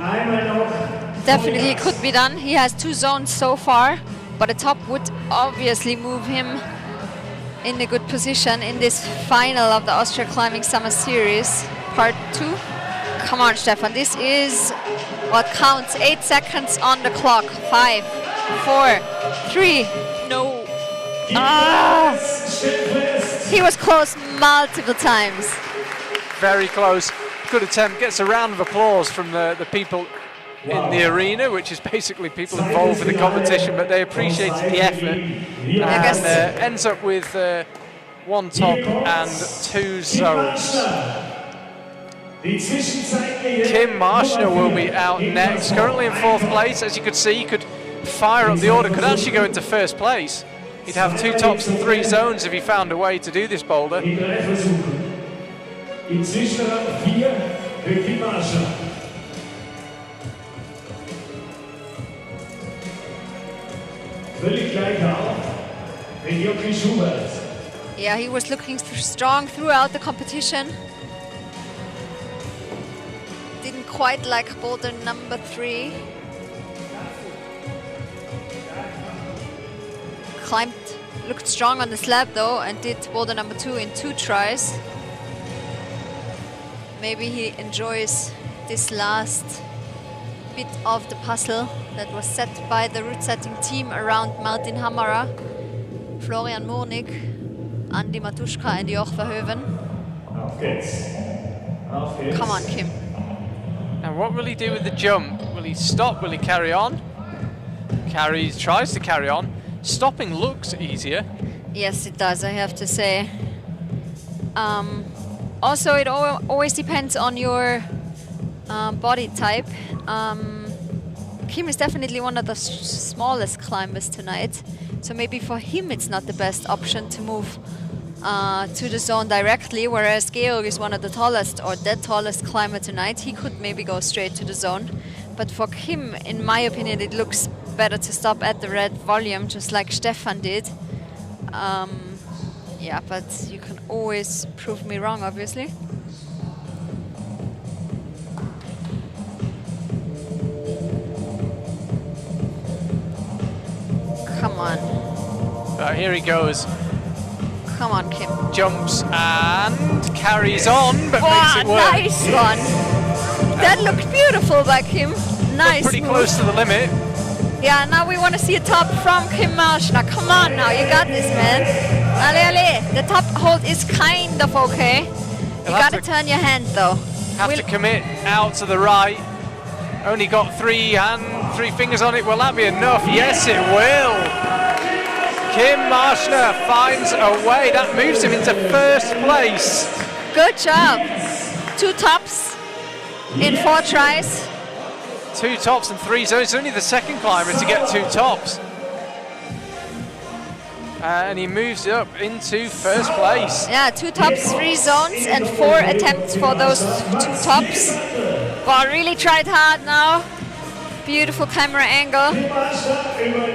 Definitely could be done. He has 2 zones so far, but the top would obviously move him in a good position in this final of the Austria Climbing Summer Series, part 2. Come on, Stefan, this is what counts. 8 seconds on the clock. 5, 4, 3, no. He was close multiple times. Very close. Good attempt. Gets a round of applause from the people in the arena, which is basically people involved with the competition, but they appreciated the effort. And ends up with 1 top and 2 zones. Kim Marshner will be out next, currently in 4th place. As you could see, he could fire up the order, could actually go into 1st place. He'd have 2 tops and 3 zones if he found a way to do this boulder. In Zwischenrang 4 für Kim Marshner. Völlig gleich auf mit Joachim Schubert. Yeah, he was looking strong throughout the competition. Didn't quite like boulder number 3. Climbed, looked strong on the slab though, and did boulder number 2 in 2 tries. Maybe he enjoys this last bit of the puzzle that was set by the route setting team around Martin Hamara, Florian Murnig, Andi Matuschka and Joch Verhoeven. Auf geht's. Auf geht's. Come on, Kim. And what will he do with the jump? Will he stop? Will he carry on? Tries to carry on. Stopping looks easier. Yes, it does, I have to say. Also, it always depends on your body type. Kim is definitely one of the smallest climbers tonight, so maybe for him it's not the best option to move to the zone directly, whereas Georg is one of the tallest or the tallest climber tonight. He could maybe go straight to the zone, but for Kim, in my opinion, it looks better to stop at the red volume, just like Stefan did. Yeah, but you can always prove me wrong, obviously. Come on. Here he goes. Come on, Kim. Jumps and carries on, but makes it work. Nice one. That looked beautiful by Kim. Nice. Pretty move. close to the limit. Yeah, now we want to see a top from Kim Marshner. Come on now, you got this, man. Ale. The top hold is kind of okay. You got to turn your hand though. Have to commit out to the right. Only got 3 fingers on it. Will that be enough? Yes, it will. Kim Marshner finds a way. That moves him into 1st place. Good job. 2 tops in 4 tries. 2 tops and 3 zones. Only the 2nd climber to get 2 tops. and he moves up into first place. Yeah, 2 tops, 3 zones, and 4 attempts for those 2 tops. Well, really tried hard now. Beautiful camera angle.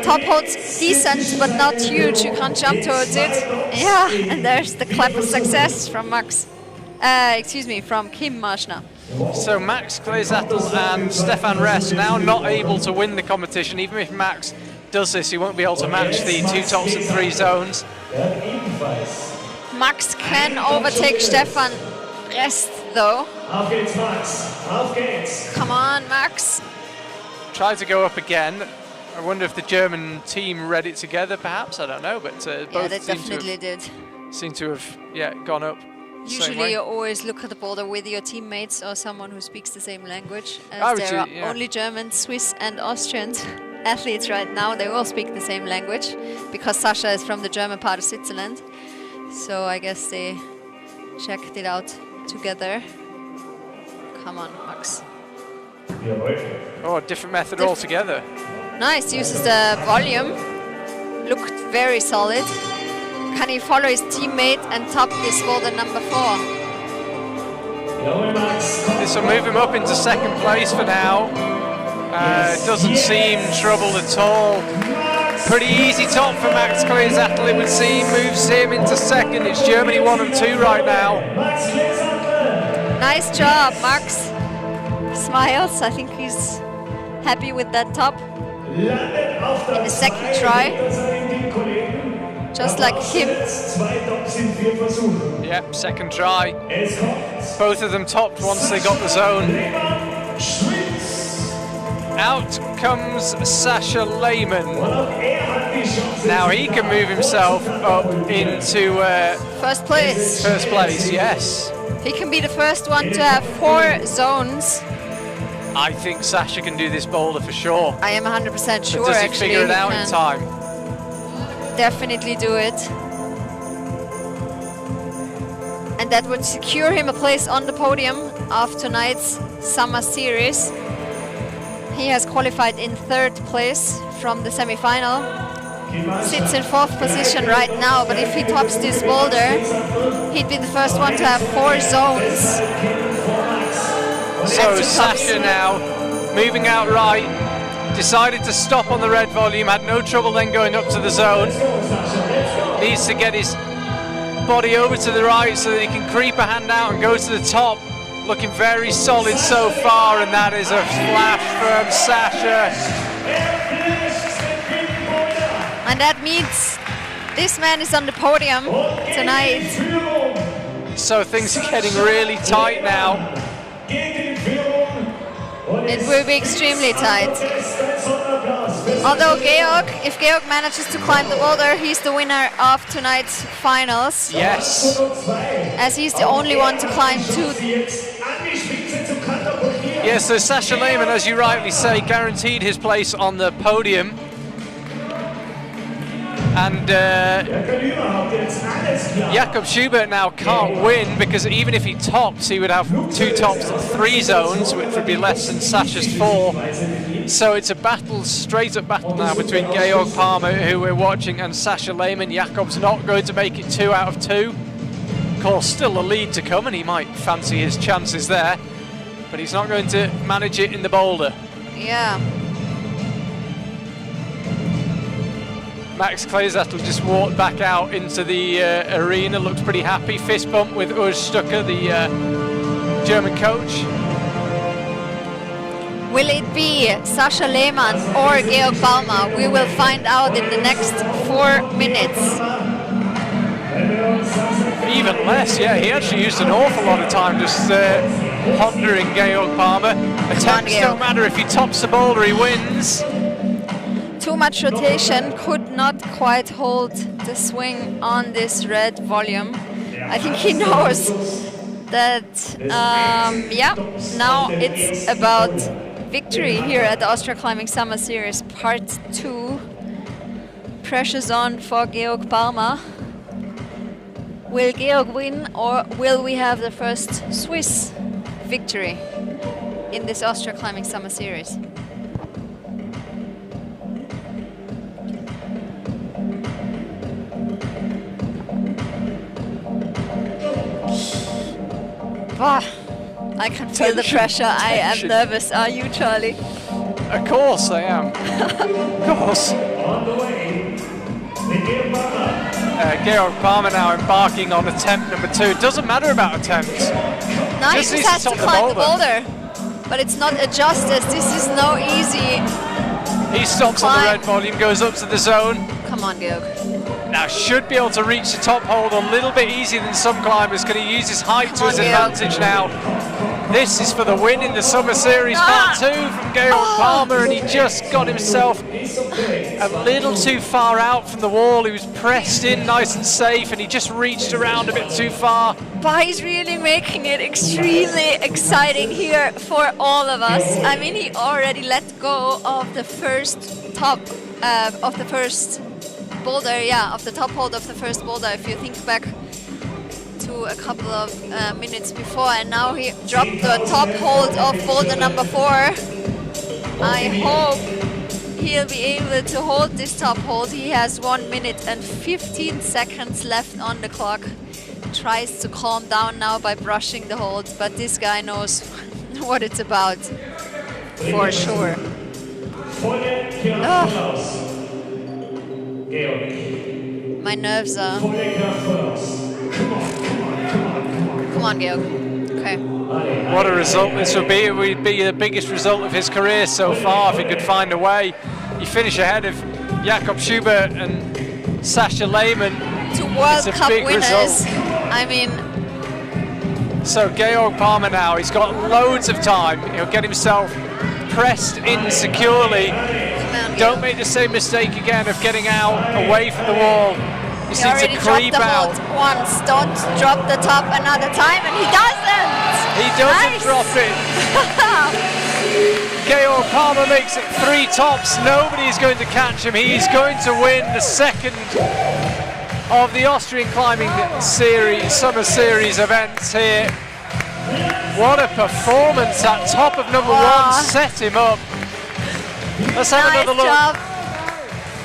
Top holds decent, but not huge. You can't jump towards it. Yeah, and there's the clap of success from Max. From Kim Marschner. So Max Kleesattel and Stefan Ress now not able to win the competition. Even if Max does this, he won't be able to match the 2 tops and 3 zones. Max can overtake Stefan Ress though. Auf geht's, Max. Auf geht's. Come on, Max. Tried to go up again. I wonder if the German team read it together, perhaps. I don't know, but Yeah, both they definitely did. seem to have gone up. Usually you always look at the boulder with your teammates or someone who speaks the same language. As there are only German, Swiss and Austrian athletes right now. They all speak the same language because Sasha is from the German part of Switzerland. So I guess they checked it out together. Come on, Max. Oh, a different method altogether. Nice, uses the volume. Looked very solid. Can he follow his teammate and top this boulder number 4? This will move him up into second place for now. Doesn't seem troubled at all. Pretty easy top for Max Kleesattel, it would seem. Moves him into second. It's Germany 1 and 2 right now. Nice job, Max. Smiles. I think he's happy with that top. In the second try. Just like him. Yep, second try. Both of them topped once they got the zone. Out comes Sasha Lehmann. Now he can move himself up into first place. First place, yes. He can be the first one to have 4 zones. I think Sasha can do this boulder for sure. I am 100% sure. But does he figure it out in time? Definitely do it. And that would secure him a place on the podium of tonight's Summer Series. He has qualified in 3rd place from the semi-final. Sits in 4th position right now, but if he tops this boulder, he'd be the first one to have 4 zones. So Sasha now moving out right, decided to stop on the red volume, had no trouble then going up to the zone. Needs to get his body over to the right so that he can creep a hand out and go to the top. Looking very solid so far, and that is a flash from Sasha. And that means this man is on the podium tonight. So things are getting really tight now. It will be extremely tight. Although if Georg manages to climb the boulder, he's the winner of tonight's finals. Yes. As he's the only one to climb 2. Yes, so Sasha Lehmann, as you rightly say, guaranteed his place on the podium. And Jakob Schubert now can't win because even if he tops, he would have 2 tops and 3 zones, which would be less than Sasha's 4. So it's a battle, straight up battle now between Georg Palmer, who we're watching, and Sasha Lehmann. Jakob's not going to make it 2 out of 2. Of course, still a lead to come, and he might fancy his chances there, but he's not going to manage it in the boulder. Yeah. Max Kleesattel just walked back out into the arena, looks pretty happy. Fist bump with Urs Stucker, the German coach. Will it be Sasha Lehmann or Georg Palmer? We will find out in the next 4 minutes. Even less, yeah. He actually used an awful lot of time just pondering Georg Palmer. Attempts don't matter. If he tops the boulder, he wins. Too much rotation, could not quite hold the swing on this red volume. I think he knows that, now it's about victory here at the Austria Climbing Summer Series Part 2. Pressure's on for Georg Palmer. Will Georg win, or will we have the first Swiss victory in this Austria Climbing Summer Series? I can feel the pressure. I am nervous. Are you, Charlie? Of course I am. Of course. On the way, Miguel Palma. Georg Palmer now embarking on attempt number 2. It doesn't matter about attempts. No, he Just just needs has to to top the climb the boulder. boulder. But it's not a justice. This is no easy. He stops on the Climb. red volume, goes up to the zone. Come on, Georg. Now should be able to reach the top hold a little bit easier than some climbers. Can he use his height to Come his on, Georg. advantage now? This is for the win in the Summer Series Part 2 from Georg Palmer, and he just got himself a little too far out from the wall. He was pressed in nice and safe, and he just reached around a bit too far. But he's really making it extremely exciting here for all of us. I mean, he already let go of the first top of the first boulder, of the top hold of the first boulder. If you think back to a couple of minutes before, and now he dropped the top hold of boulder number 4. I hope he'll be able to hold this top hold. He has 1 minute and 15 seconds left on the clock. Tries to calm down now by brushing the hold, but this guy knows what it's about for sure. My nerves are... Come on, Georg. Okay. What a result this would be. It would be the biggest result of his career so far if he could find a way. He finished ahead of Jakob Schubert and Sasha Lehmann. 2 World It's a Cup big winners. result. I mean, So Georg Palmer now, he's got loads of time. He'll get himself pressed in securely. Don't make the same mistake again of getting out away from the wall. You he seem to already dropped creep the out. hold once. Don't drop the top another time, and he doesn't. He doesn't Nice. drop it. Georg Palmer makes it 3 tops. Nobody's going to catch him. He's going to win the second of the Austrian Climbing Series, Summer Series events here. What a performance at top of number 1, set him up. Let's have Nice another look. job.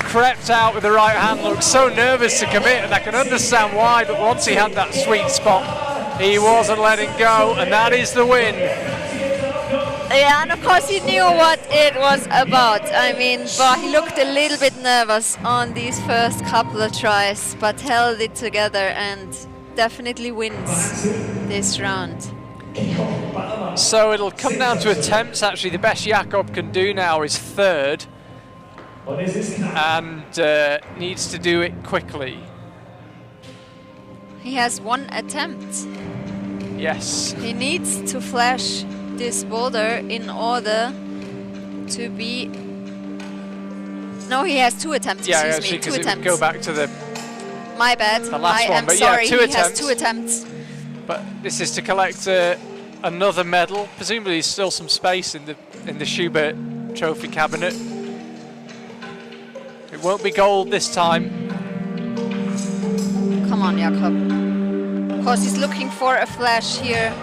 Crept out with the right hand, looked so nervous to commit, and I can understand why, but once he had that sweet spot, he wasn't letting go, and that is the win. Yeah, and of course he knew what it was about. I mean, but he looked a little bit nervous on these first couple of tries, but held it together and definitely wins this round. So it'll come down to attempts. Actually, the best Jakob can do now is 3rd, and needs to do it quickly. He has 1 attempt. Yes. He needs to flash this boulder in order to be... No, he has 2 attempts, Yeah, excuse actually, me, 2 because it would attempts. go back to the My bad, the last I one, am but yeah, sorry, 2 he attempts. has 2 attempts. But this is to collect another medal. Presumably, there's still some space in the Schubert Trophy cabinet. It won't be gold this time. Come on, Jakob. Of course, he's looking for a flash here.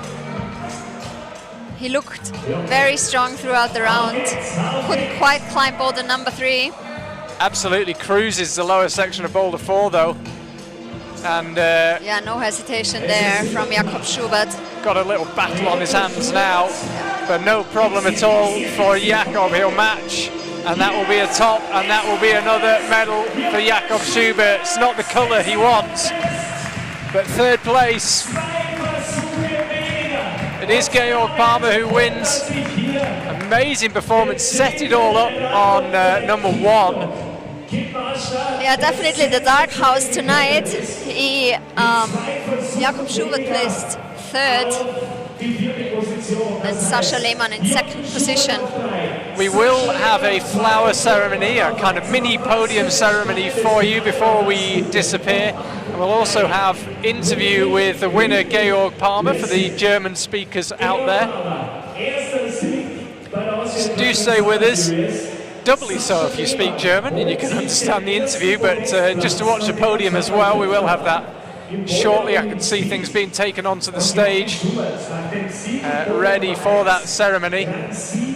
He looked very strong throughout the round. Couldn't quite climb boulder number 3. Absolutely cruises the lower section of boulder 4, though. And Yeah, no hesitation there from Jakob Schubert. got a little battle on his hands now, but no problem at all for Jakob. He'll match, and that will be a top, and that will be another medal for Jakob Schubert. It's not the colour he wants, but 3rd place. It is Georg Palmer who wins. Amazing performance, set it all up on number 1. Yeah, definitely the dark house tonight. He, Jakob Schubert placed 3rd, and Sasha Lehmann in 2nd position. We will have a flower ceremony, a kind of mini podium ceremony for you before we disappear. And we'll also have interview with the winner, Georg Palmer, for the German speakers out there. So do stay with us. Doubly so if you speak German and you can understand the interview, but just to watch the podium as well, we will have that shortly. I can see things being taken onto the stage, ready for that ceremony.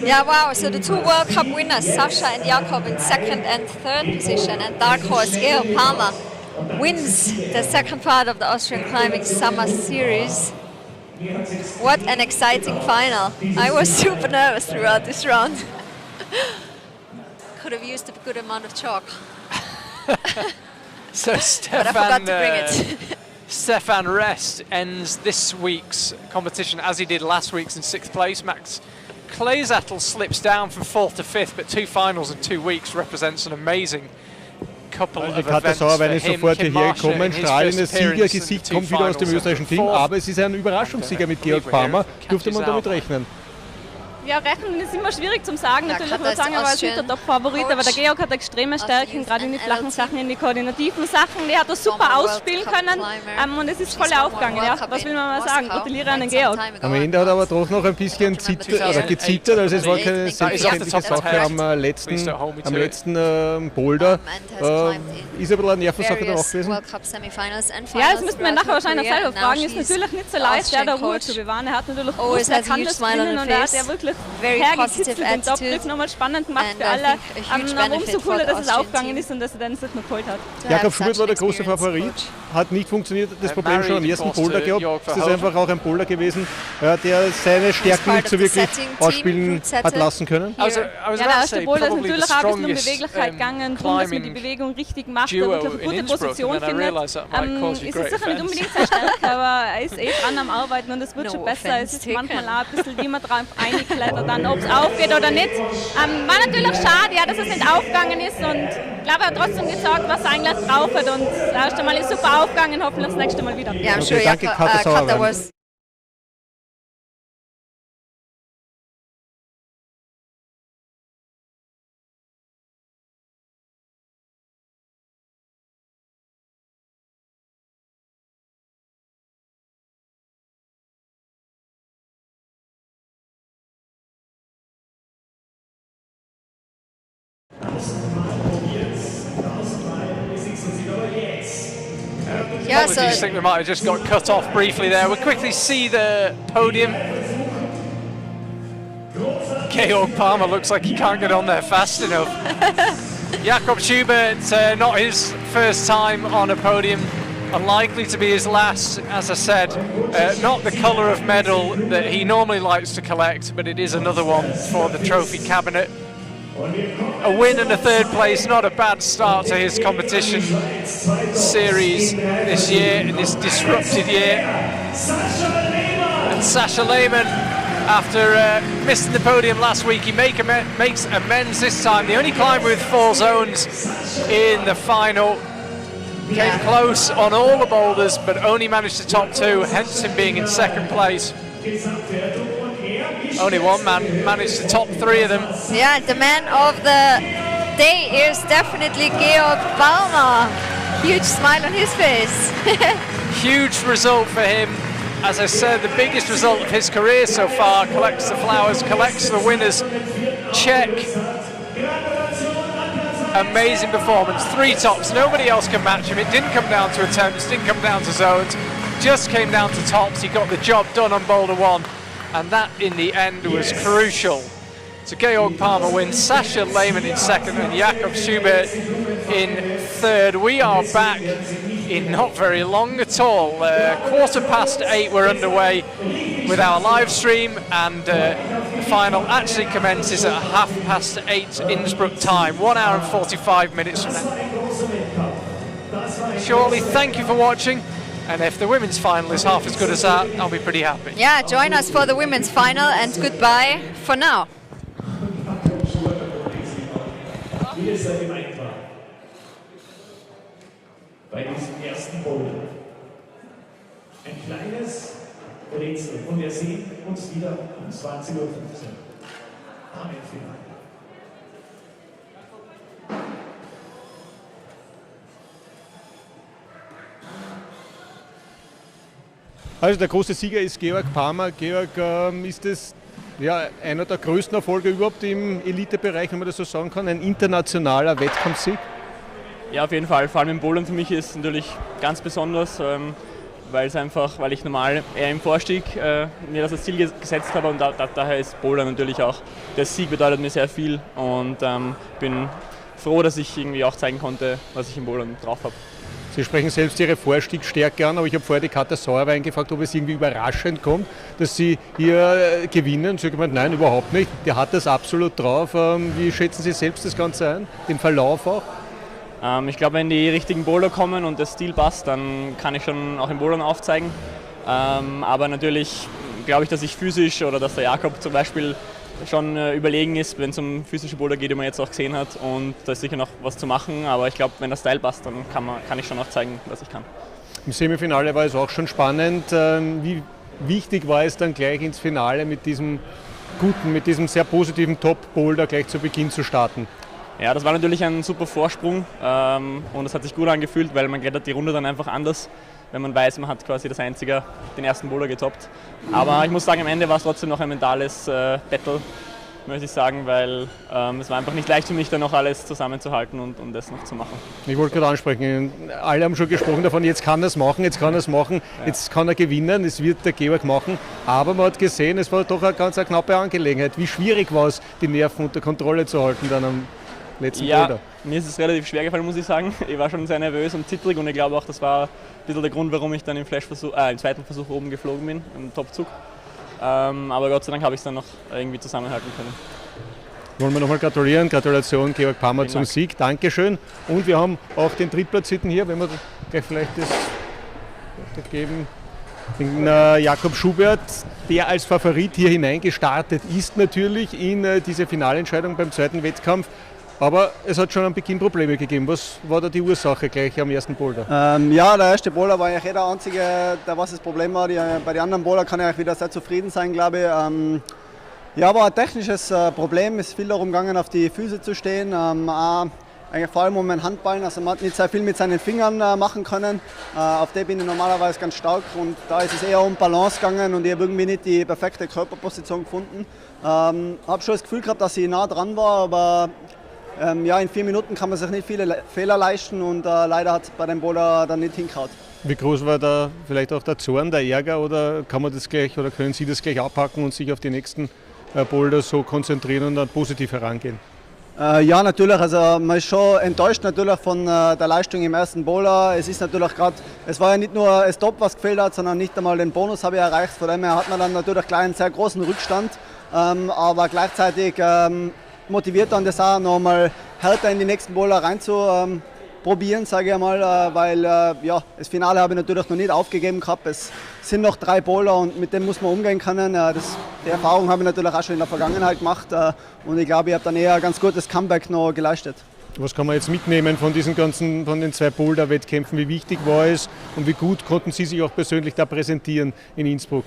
Yeah, wow, so the 2 World Cup winners, Sasha and Jakob, in 2nd and 3rd position, and dark horse Georg Palmer wins the 2nd part of the Austrian Climbing Summer Series. What an exciting final. I was super nervous throughout this round. Could have used a good amount of chalk. So But I forgot to bring it. Stefan Rest ends this week's competition as he did last week's in 6th place. Max Kleesattel slips down from 4th to 5th, but 2 finals in 2 weeks represents an amazing couple of events for him. Sofort Kim hierher Marshall kommen, in his strahlendes first appearance in Siegergesicht the kommt two wieder aus dem finals österreichischen and Team, fourth. aber es ist ein Überraschungssieger mit Georg Palmer, dürfte man damit rechnen. Ja, rechnen ist immer schwierig zum sagen. Ja, Natürlich Kata würde ich sagen, er war nicht der Top-Favorit, aber der Georg hat extreme Stärken, gerade in die flachen Sachen, in die koordinativen Sachen. Die hat er super ausspielen können und es ist voll aufgegangen. Ja. Was will man mal sagen? Gratuliere an den Georg. Am Ende hat er aber doch noch ein bisschen gezittert, also es war keine selbstverständliche Sache am letzten Boulder. Ist ein bisschen eine Nervensache dann auch gewesen? Ja, das müssten wir nachher wahrscheinlich noch selber fragen. Ist natürlich nicht so leicht, da Ruhe zu bewahren. Er hat natürlich gewusst, er kann das gewinnen und er hat ja wirklich hergekitzelt, den Top-Griff nochmal spannend gemacht für alle. Aber umso cooler, dass es aufgegangen ist und dass er dann sich noch geholt hat. Jakob Schubert war der große Favorit, hat nicht funktioniert, das Problem schon am ersten Boulder gehabt. Es ist einfach auch ein Boulder gewesen, der seine Stärken nicht so wirklich ausspielen hat lassen können. Ja, der erste Boulder ist natürlich auch ein bisschen um Beweglichkeit gegangen, darum, dass man die Bewegung richtig macht, wirklich eine gute Position findet. Ist es sicher nicht unbedingt sehr stark, aber er ist dran am Arbeiten und es wird schon besser. Es ist manchmal auch ein bisschen, wie man drauf einklettert, dann ob es aufgeht oder nicht. War natürlich schade, ja, dass es nicht aufgegangen ist und ich glaube, er hat trotzdem gesagt, was er eigentlich drauf hat und das erste Mal ist super aufgegangen, hoffentlich das nächste Mal wieder. Yeah, I'm sure Kata was. Yeah, so I think we might have just got cut off briefly there. We'll quickly see the podium. Georg Palmer looks like he can't get on there fast enough. Jakob Schubert, not his first time on a podium. Unlikely to be his last, as I said. Not the colour of medal that he normally likes to collect, but it is another one for the trophy cabinet. A win and a 3rd place, not a bad start to his competition series this year, in this disrupted year. And Sasha Lehmann, after missing the podium last week, he makes amends this time. The only climber with 4 zones in the final. Came close on all the boulders, but only managed to top 2, hence him being in 2nd place. Only one man managed to top 3 of them. Yeah, the man of the day is definitely Georg Palmer. Huge smile on his face. Huge result for him. As I said, the biggest result of his career so far. Collects the flowers, collects the winners. Check. Amazing performance. 3 tops. Nobody else can match him. It didn't come down to attempts, didn't come down to zones. Just came down to tops. He got the job done on Boulder 1. And that, in the end, was crucial. So Georg Palmer wins, Sasha Lehmann in 2nd, and Jakob Schubert in 3rd. We are back in not very long at all. 8:15 we're underway with our live stream, and the final actually commences at 8:30 Innsbruck time, 1 hour and 45 minutes from now. Shortly, thank you for watching. And if the women's final is half as good as that, I'll be pretty happy. Yeah, join us for the women's final and goodbye for now. Wie es gemeint war. Bei diesem ersten Boulder. Ein kleines Rätsel. Und wir sehen uns wieder um 20:15 Uhr am Finale. Also der große Sieger ist Georg Palmer. Georg, ist es einer der größten Erfolge überhaupt im Elitebereich, wenn man das so sagen kann, ein internationaler Wettkampfsieg? Ja, auf jeden Fall. Vor allem im Bouldern für mich ist es natürlich ganz besonders, weil ich normal eher im Vorstieg mir das als Ziel gesetzt habe und daher ist Bouldern natürlich auch, der Sieg bedeutet mir sehr viel und bin froh, dass ich irgendwie auch zeigen konnte, was ich im Bouldern drauf habe. Sie sprechen selbst Ihre Vorstiegsstärke an, aber ich habe vorher die Katja Sauerwein gefragt, ob es irgendwie überraschend kommt, dass Sie hier gewinnen. Sie hat gemeint, nein, überhaupt nicht. Der hat das absolut drauf. Wie schätzen Sie selbst das Ganze ein, den Verlauf auch? Ich glaube, wenn die richtigen Boulder kommen und der Stil passt, dann kann ich schon auch im Bouldern aufzeigen. Aber natürlich glaube ich, dass ich physisch oder dass der Jakob zum Beispiel schon überlegen ist, wenn es um physische Boulder geht, die man jetzt auch gesehen hat. Und da ist sicher noch was zu machen. Aber ich glaube, wenn der Style passt, dann kann ich schon auch zeigen, was ich kann. Im Semifinale war es auch schon spannend. Wie wichtig war es dann gleich ins Finale mit diesem sehr positiven Top-Boulder gleich zu Beginn zu starten? Ja, das war natürlich ein super Vorsprung und es hat sich gut angefühlt, weil man klettert die Runde dann einfach anders, wenn man weiß, man hat quasi das Einzige den ersten Boulder getoppt. Aber ich muss sagen, am Ende war es trotzdem noch ein mentales Battle, möchte ich sagen, weil es war einfach nicht leicht für mich, dann noch alles zusammenzuhalten und das noch zu machen. Ich wollte gerade ansprechen, alle haben schon gesprochen davon, jetzt kann er es machen, jetzt kann er gewinnen, es wird der Georg machen. Aber man hat gesehen, es war doch eine ganz knappe Angelegenheit. Wie schwierig war es, die Nerven unter Kontrolle zu halten dann am letzten Boulder? Mir ist es relativ schwer gefallen, muss ich sagen. Ich war schon sehr nervös und zittrig und ich glaube auch, das war ein bisschen der Grund, warum ich dann im zweiten Versuch oben geflogen bin, im Topzug. Aber Gott sei Dank habe ich es dann noch irgendwie zusammenhalten können. Wollen wir nochmal gratulieren. Gratulation Georg Palmer zum Sieg. Dankeschön. Und wir haben auch den Drittplatzierten hier, wenn wir gleich vielleicht das geben. Den Jakob Schubert, der als Favorit hier hineingestartet ist natürlich in diese Finalentscheidung beim zweiten Wettkampf. Aber es hat schon am Beginn Probleme gegeben. Was war da die Ursache gleich am ersten Boulder? Ja, der erste Boulder war eigentlich der einzige, der was das Problem war. Bei den anderen Boulder kann ich wieder sehr zufrieden sein, glaube ich. Ja, war ein technisches Problem. Es ist viel darum gegangen, auf die Füße zu stehen. Eigentlich vor allem um den Handballen. Also man hat nicht sehr viel mit seinen Fingern machen können. Auf der bin ich normalerweise ganz stark und da ist es eher um Balance gegangen und ich habe irgendwie nicht die perfekte Körperposition gefunden. Habe schon das Gefühl gehabt, dass ich nah dran war, aber in 4 Minuten kann man sich nicht viele Fehler leisten und leider hat es bei dem Boulder dann nicht hingehauen. Wie groß war da vielleicht auch der Zorn, der Ärger oder kann man das gleich oder können Sie das gleich abpacken und sich auf die nächsten Boulder so konzentrieren und dann positiv herangehen? Ja, natürlich. Also man ist schon enttäuscht natürlich von der Leistung im ersten Boulder. Es ist natürlich gerade, es war ja nicht nur das Top, was gefehlt hat, sondern nicht einmal den Bonus habe ich erreicht. Von dem her hat man dann natürlich gleich einen sehr großen Rückstand, aber gleichzeitig motiviert dann das auch nochmal härter in die nächsten Boulder rein zu probieren, sage ich einmal, weil das Finale habe ich natürlich noch nicht aufgegeben gehabt. Es sind noch 3 Boulder und mit dem muss man umgehen können. Die Erfahrung habe ich natürlich auch schon in der Vergangenheit gemacht und ich glaube, ich habe dann eher ein ganz gutes Comeback noch geleistet. Was kann man jetzt mitnehmen von den 2 Boulder-Wettkämpfen? Wie wichtig war es und wie gut konnten Sie sich auch persönlich da präsentieren in Innsbruck?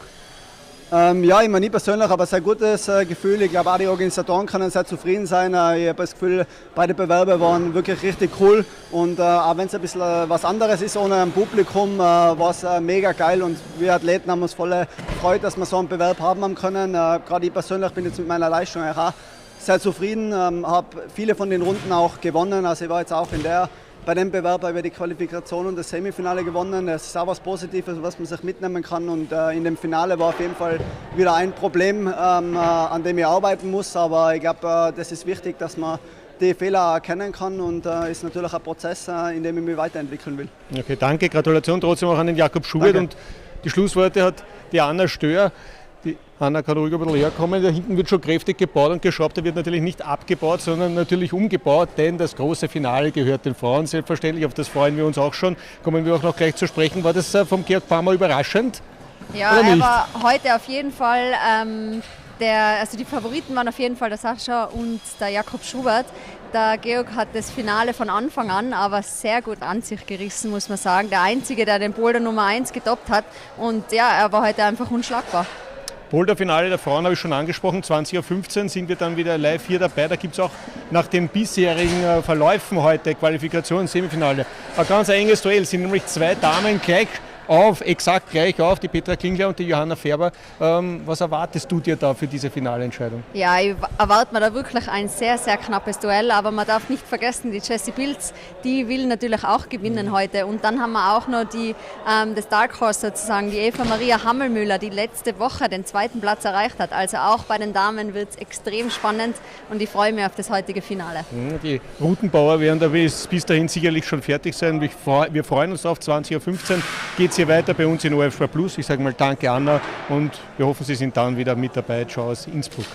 Ja, ich meine nicht persönlich, aber ein sehr gutes Gefühl. Ich glaube auch die Organisatoren können sehr zufrieden sein. Ich habe das Gefühl, beide Bewerbe waren wirklich richtig cool und auch wenn es ein bisschen was anderes ist ohne ein Publikum, war es mega geil und wir Athleten haben uns voll gefreut, dass wir so einen Bewerb haben können. Gerade ich persönlich bin jetzt mit meiner Leistung auch sehr zufrieden, habe viele von den Runden auch gewonnen. Also ich war jetzt auch bei dem Bewerb über die Qualifikation und das Semifinale gewonnen. Das ist auch was Positives, was man sich mitnehmen kann. Und in dem Finale war auf jeden Fall wieder ein Problem, an dem ich arbeiten muss. Aber ich glaube, das ist wichtig, dass man die Fehler erkennen kann und ist natürlich ein Prozess, in dem ich mich weiterentwickeln will. Okay, danke. Gratulation trotzdem auch an den Jakob Schubert. Danke. Und die Schlussworte hat die Anna Stör. Die Anna kann ruhig ein bisschen herkommen. Da hinten wird schon kräftig gebaut und geschraubt. Da wird natürlich nicht abgebaut, sondern natürlich umgebaut, denn das große Finale gehört den Frauen selbstverständlich. Auf das freuen wir uns auch schon. Kommen wir auch noch gleich zu sprechen. War das vom Georg Palmer überraschend? Ja, er war heute auf jeden Fall, die Favoriten waren auf jeden Fall der Sascha und der Jakob Schubert. Der Georg hat das Finale von Anfang an aber sehr gut an sich gerissen, muss man sagen. Der Einzige, der den Boulder Nummer 1 getoppt hat und ja, er war heute einfach unschlagbar. Boulder-Finale der Frauen habe ich schon angesprochen, 20.15 Uhr sind wir dann wieder live hier dabei. Da gibt es auch nach den bisherigen Verläufen heute, Qualifikation, Semifinale, ein ganz enges Duell. Es sind nämlich 2 Damen gleich exakt gleich auf, die Petra Klingler und die Johanna Färber. Was erwartest du dir da für diese Finalentscheidung? Ja, ich erwarte mir da wirklich ein sehr, sehr knappes Duell, aber man darf nicht vergessen, die Jessie Pilz, die will natürlich auch gewinnen heute. Und dann haben wir auch noch das Dark Horse sozusagen, die Eva Maria Hammelmüller, die letzte Woche den 2. Platz erreicht hat. Also auch bei den Damen wird es extrem spannend und ich freue mich auf das heutige Finale. Die Routenbauer werden da bis dahin sicherlich schon fertig sein. Wir freuen uns auf 20.15 Uhr. Geht es hier weiter bei uns in OF Sport Plus. Ich sage mal danke Anna und wir hoffen, Sie sind dann wieder mit dabei. Ciao aus Innsbruck.